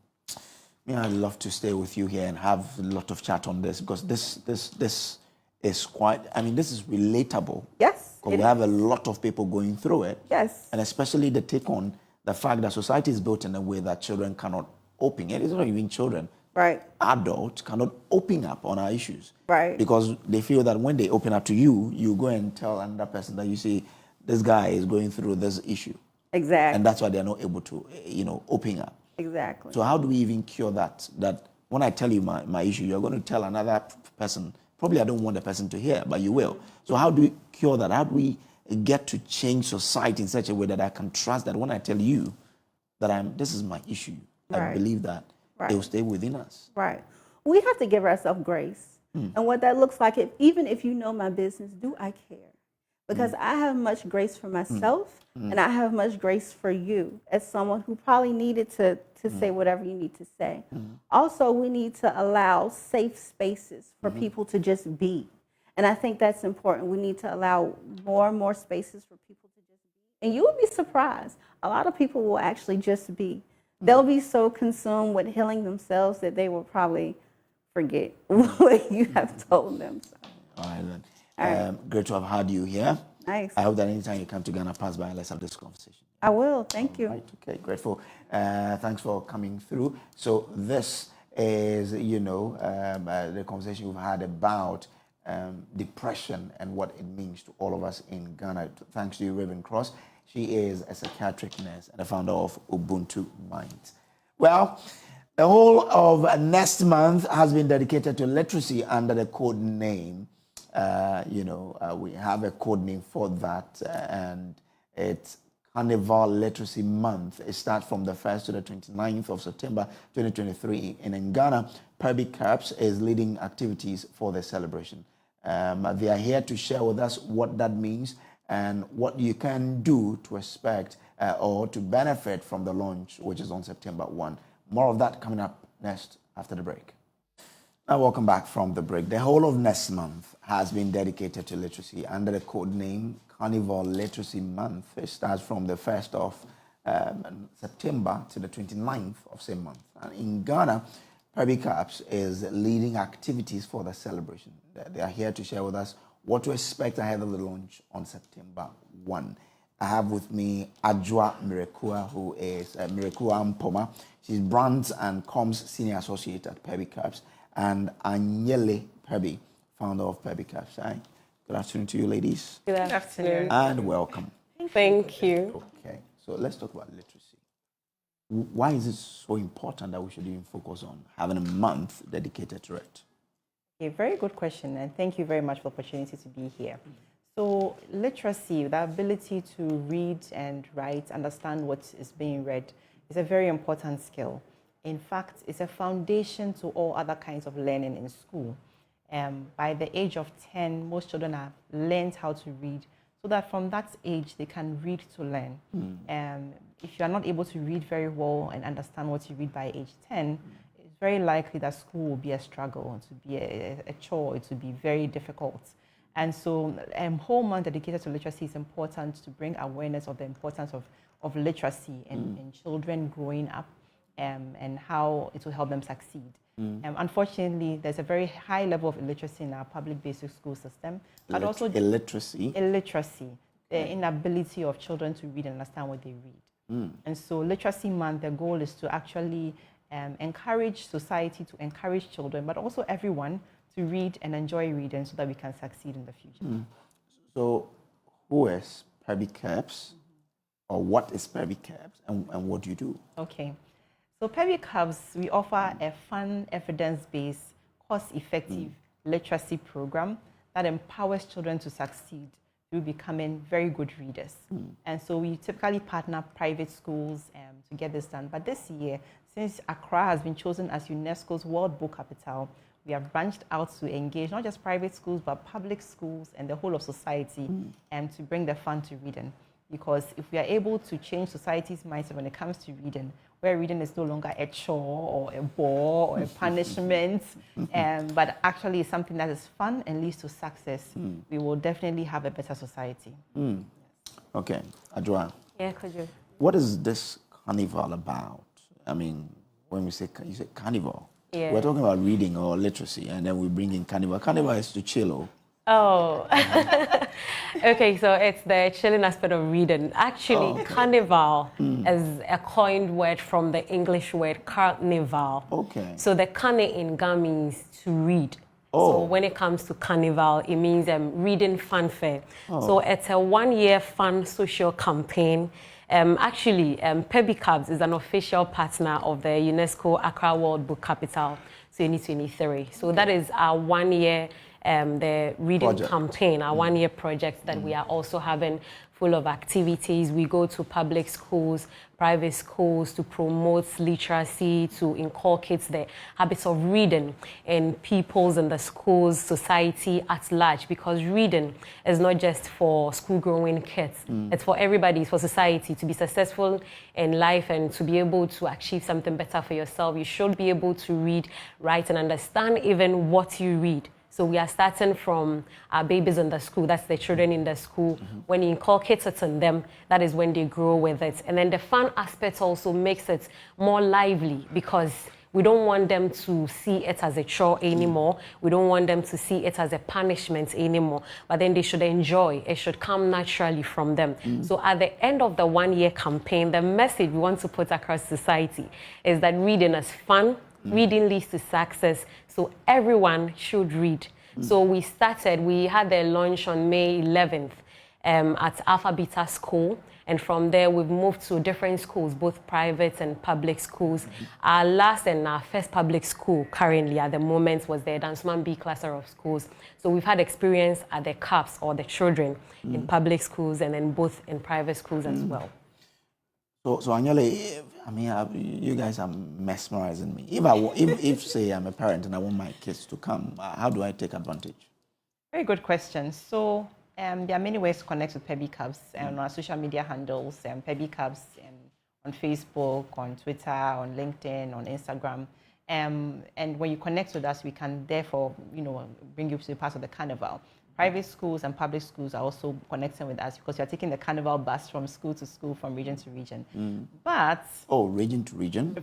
Yeah, I'd love to stay with you here and have a lot of chat on this, because this is quite, I mean, this is relatable. Yes. Because we have a lot of people going through it. Yes. And especially the take on the fact that society is built in a way that children cannot open. It is not even children. Right. Adults cannot open up on our issues. Right. Because they feel that when they open up to you, you go and tell another person that you see, this guy is going through this issue. Exactly. And that's why they're not able to, open up. Exactly. So how do we even cure that? That when I tell you my issue, you're going to tell another person, probably I don't want the person to hear, but you will. So how do we cure that? How do we get to change society in such a way that I can trust that when I tell you that this is my issue, I believe that it will stay within us. Right. We have to give ourselves grace. And what that looks like, even if you know my business, do I care? Because I have much grace for myself and I have much grace for you as someone who probably needed to say whatever you need to say. Also, we need to allow safe spaces for people to just be. And I think that's important. We need to allow more and more spaces for people to just be. And you will be surprised. A lot of people will actually just be. They'll be so consumed with healing themselves that they will probably forget what you have told them. So. All right, then. Great to have had you here. Nice. I hope that anytime you come to Ghana, pass by and let's have this conversation. I will. Thank you. Right. Okay, grateful. Thanks for coming through. So this is, the conversation we've had about depression and what it means to all of us in Ghana. Thanks to you, Raven Cross. She is a psychiatric nurse and the founder of Ubuntu Minds. Well, the whole of next month has been dedicated to literacy under the code name. We have a code name for that, and it's Carnival Literacy Month. It starts from the 1st to the 29th of September 2023. And in Ghana, BRICS is leading activities for the celebration. They are here to share with us what that means and what you can do to expect or to benefit from the launch, which is on September 1. More of that coming up next after the break. Now, welcome back from the break. The whole of next month has been dedicated to literacy under the code name Carnival Literacy Month. It starts from the 1st of September to the 29th of same month. And in Ghana, BRICS is leading activities for the celebration. They are here to share with us what to expect ahead of the launch on September 1. I have with me Adjoa Mirekua, who is Mirekua Mpoma. She's Brands and Comms Senior Associate at BRICS, and Anyele Perby, founder of BRICS. Hi. Good afternoon to you, ladies. Good afternoon. And welcome. Thank you. Okay, so let's talk about literacy. Why is it so important that we should even focus on having a month dedicated to it? A very good question, and thank you very much for the opportunity to be here. So literacy, the ability to read and write, understand what is being read, is a very important skill. In fact, it's a foundation to all other kinds of learning in school. By the age of 10, most children have learned how to read, so that from that age, they can read to learn. If you are not able to read very well and understand what you read by age 10, it's very likely that school will be a struggle, to be a chore, it will be very difficult. And so a whole month dedicated to literacy is important to bring awareness of the importance of literacy in children growing up and how it will help them succeed. Unfortunately, there's a very high level of illiteracy in our public basic school system. But also illiteracy? Illiteracy, the inability of children to read and understand what they read. And so Literacy Month, the goal is to actually encourage society, to encourage children, but also everyone to read and enjoy reading so that we can succeed in the future. So, who is PEBI-CABS, or what is PEBI-CABS, and what do you do? Okay. So PEBI-CABS, we offer a fun, evidence-based, cost-effective literacy program that empowers children to succeed through becoming very good readers. And so we typically partner private schools to get this done. But this year, since Accra has been chosen as UNESCO's World Book Capital, we have branched out to engage not just private schools, but public schools and the whole of society to bring the fun to reading. Because if we are able to change society's mindset when it comes to reading, where reading is no longer a chore or a bore or a punishment, but actually something that is fun and leads to success, we will definitely have a better society. Okay, Adjoa. Yeah, could you? What is this carnival about? I mean, when you say carnival, yeah. We're talking about reading or literacy, and then we bring in carnival. Carnival is to chill. Oh, okay, so it's the chilling aspect of reading. Actually, carnival is a coined word from the English word carnival. Okay. So the carne in Ga means to read. So when it comes to carnival, it means reading fanfare. So it's a one-year fun social campaign. Actually, PEBI-CABS is an official partner of the UNESCO Accra World Book Capital 2023. So that is our one-year the reading campaign, our one-year project that we are also having full of activities. We go to public schools, private schools to promote literacy, to inculcate the habits of reading in peoples in the schools, society at large, because reading is not just for school-growing kids. It's for everybody, it's for society. To be successful in life and to be able to achieve something better for yourself, you should be able to read, write, and understand even what you read. So we are starting from our babies in the school, that's the children in the school. When you inculcate it in them, that is when they grow with it. And then the fun aspect also makes it more lively, because we don't want them to see it as a chore anymore. We don't want them to see it as a punishment anymore. But then they should enjoy. It should come naturally from them. So at the end of the one-year campaign, the message we want to put across society is that reading is fun. Reading leads to success, so everyone should read. So we had the launch on May 11th at Alpha Beta School, and from there we've moved to different schools, both private and public schools. Our last and our first public school currently at the moment was the Dansuman B cluster of schools. So we've had experience at the CAPS, or the children, in public schools, and then both in private schools as well. So Anyele, I mean, you guys are mesmerizing me. If say I'm a parent and I want my kids to come, how do I take advantage? Very good question. So there are many ways to connect with PEBI-CABS on our social media handles, PEBI-CABS on Facebook, on Twitter, on LinkedIn, on Instagram. And when you connect with us, we can therefore, bring you to be part of the carnival. Private schools and public schools are also connecting with us because we are taking the carnival bus from school to school, from region to region. But region to region?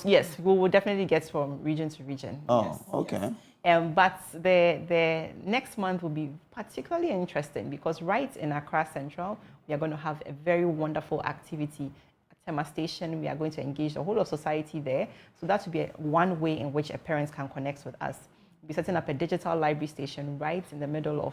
Yes, we will definitely get from region to region. Yes, okay. Yes. But the next month will be particularly interesting because right in Accra Central, we are going to have a very wonderful activity at Tema Station. We are going to engage the whole of society there. So that will be one way in which parents can connect with us. We'll be setting up a digital library station right in the middle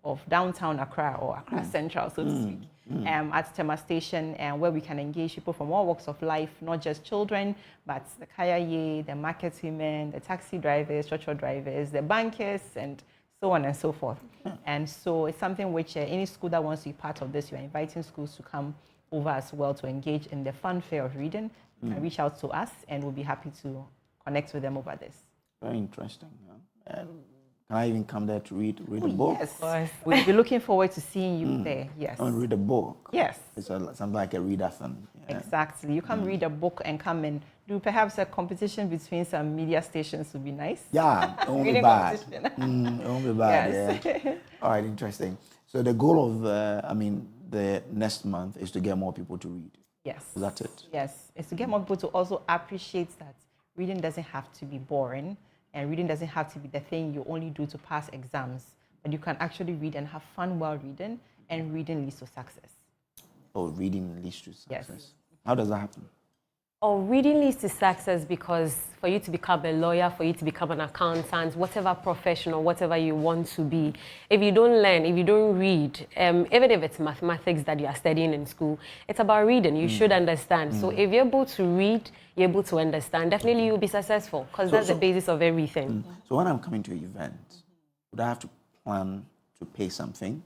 of downtown Accra, or Accra Central, so to speak, at Tema Station, where we can engage people from all walks of life, not just children, but the kayaye, the market women, the taxi drivers, trotro drivers, the bankers, and so on and so forth. And so it's something which any school that wants to be part of this, you're inviting schools to come over as well to engage in the fun fair of reading. Reach out to us, and we'll be happy to connect with them over this. Very interesting. Can I even come there to read a book? Yes, we'll be looking forward to seeing you there. Yes. And read a book. Yes. It's something like a readathon. Yeah. Exactly. You can read a book and come and do perhaps a competition between some media stations would be nice. Yeah, it won't be bad. It won't be bad. Yes. Yeah. All right, interesting. So the goal of the next month is to get more people to read. Yes. Is that it? Yes. It's to get more people to also appreciate that reading doesn't have to be boring. And reading doesn't have to be the thing you only do to pass exams, but you can actually read and have fun while reading, and reading leads to success. Oh, reading leads to success. Yes. How does that happen? Oh, reading leads to success because for you to become a lawyer, for you to become an accountant, whatever profession or whatever you want to be, if you don't learn, if you don't read, even if it's mathematics that you are studying in school, it's about reading. You should understand. So if you're able to read, you're able to understand, definitely you'll be successful because that's the basis of everything. So when I'm coming to an event, would I have to plan to pay something?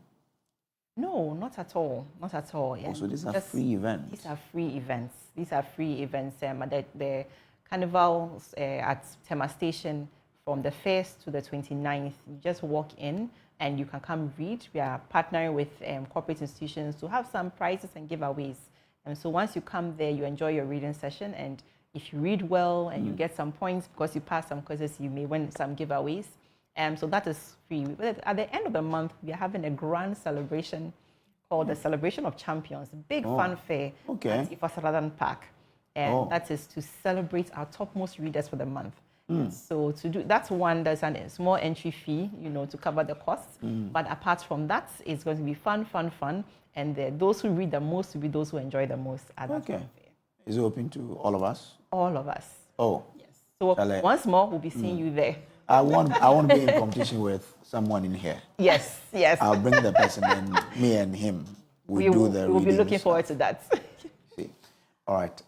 No, not at all. Not at all. Yeah. So these are free events? These are free events. These are free events. The carnivals at Tema Station from the 1st to the 29th. You just walk in and you can come read. We are partnering with corporate institutions to have some prizes and giveaways. And so once you come there, you enjoy your reading session. And if you read well and you get some points because you pass some quizzes, you may win some giveaways. So that is free. But at the end of the month, we are having a grand celebration called the Celebration of Champions, big fanfare at Ifasaradan Park. And that is to celebrate our topmost readers for the month. So to do that's one, there's a small entry fee, to cover the costs. But apart from that, it's going to be fun. And those who read the most will be those who enjoy the most at that fanfare. Is it open to all of us? All of us. Oh. Yes. So once more, we'll be seeing you there. I want to be in competition with someone in here. Yes. I'll bring the person in, me and him. We'll be looking forward to that. See. All right.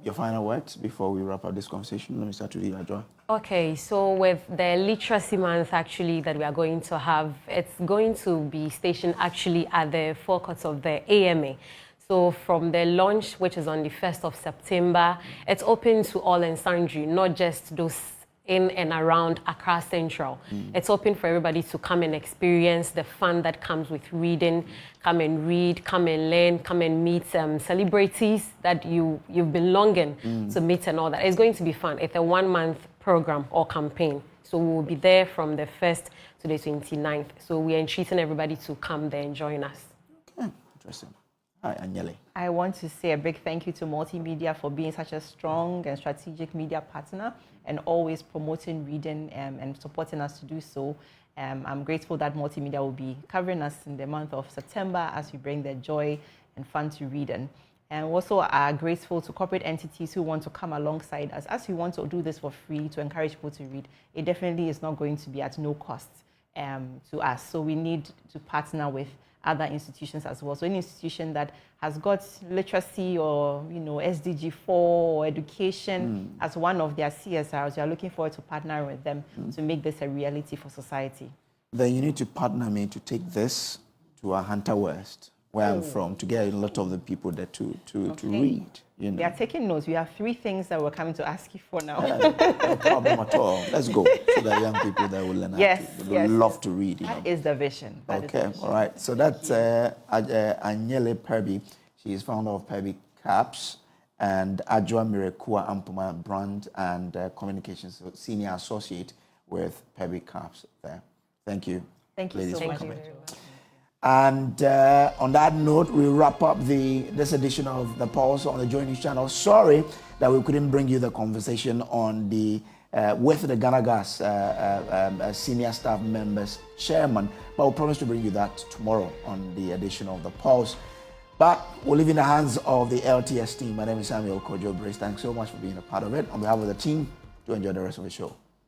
Your final words before we wrap up this conversation. Let me start with you, Adjoa. Okay, so with the Literacy Month actually that we are going to have, it's going to be stationed actually at the forecourts of the AMA. So from the launch, which is on the 1st of September, it's open to all and sundry, not just those in and around Accra Central. It's open for everybody to come and experience the fun that comes with reading. Come and read, come and learn, come and meet celebrities that you've been longing to meet and all that. It's going to be fun. It's a 1-month program or campaign. So we'll be there from the 1st to the 29th. So we are entreating everybody to come there and join us. Okay, interesting. Hi, Anyele. I want to say a big thank you to Multimedia for being such a strong and strategic media partner and always promoting reading and supporting us to do so. I'm grateful that Multimedia will be covering us in the month of September as we bring the joy and fun to reading. And also are grateful to corporate entities who want to come alongside us as we want to do this for free to encourage people to read. It definitely is not going to be at no cost to us. So we need to partner with other institutions as well. So any institution that has got literacy or SDG 4 or education as one of their CSRs, we are looking forward to partner with them to make this a reality for society. Then you need to partner me to take this to Hunter West, where I'm from, to get a lot of the people there to read. We are taking notes. We have 3 things that we're coming to ask you for now. No problem at all. Let's go. So that young people that will learn how to love to read. That is the vision. All right. So that's Anyele Perby. She is founder of Perby Caps, and Adjoa Mirekua Ampuma, brand and communications senior associate with Perby Caps there. Thank you. Thank you so much. And on that note, we wrap up this edition of The Pulse on the Joy News channel. Sorry that we couldn't bring you the conversation on with the Ghana Gas senior staff members chairman, but we'll promise to bring you that tomorrow on the edition of The Pulse. But we'll leave in the hands of the LTS team. My name is Samuel Kojo Brace. Thanks so much for being a part of it. On behalf of the team, do enjoy the rest of the show.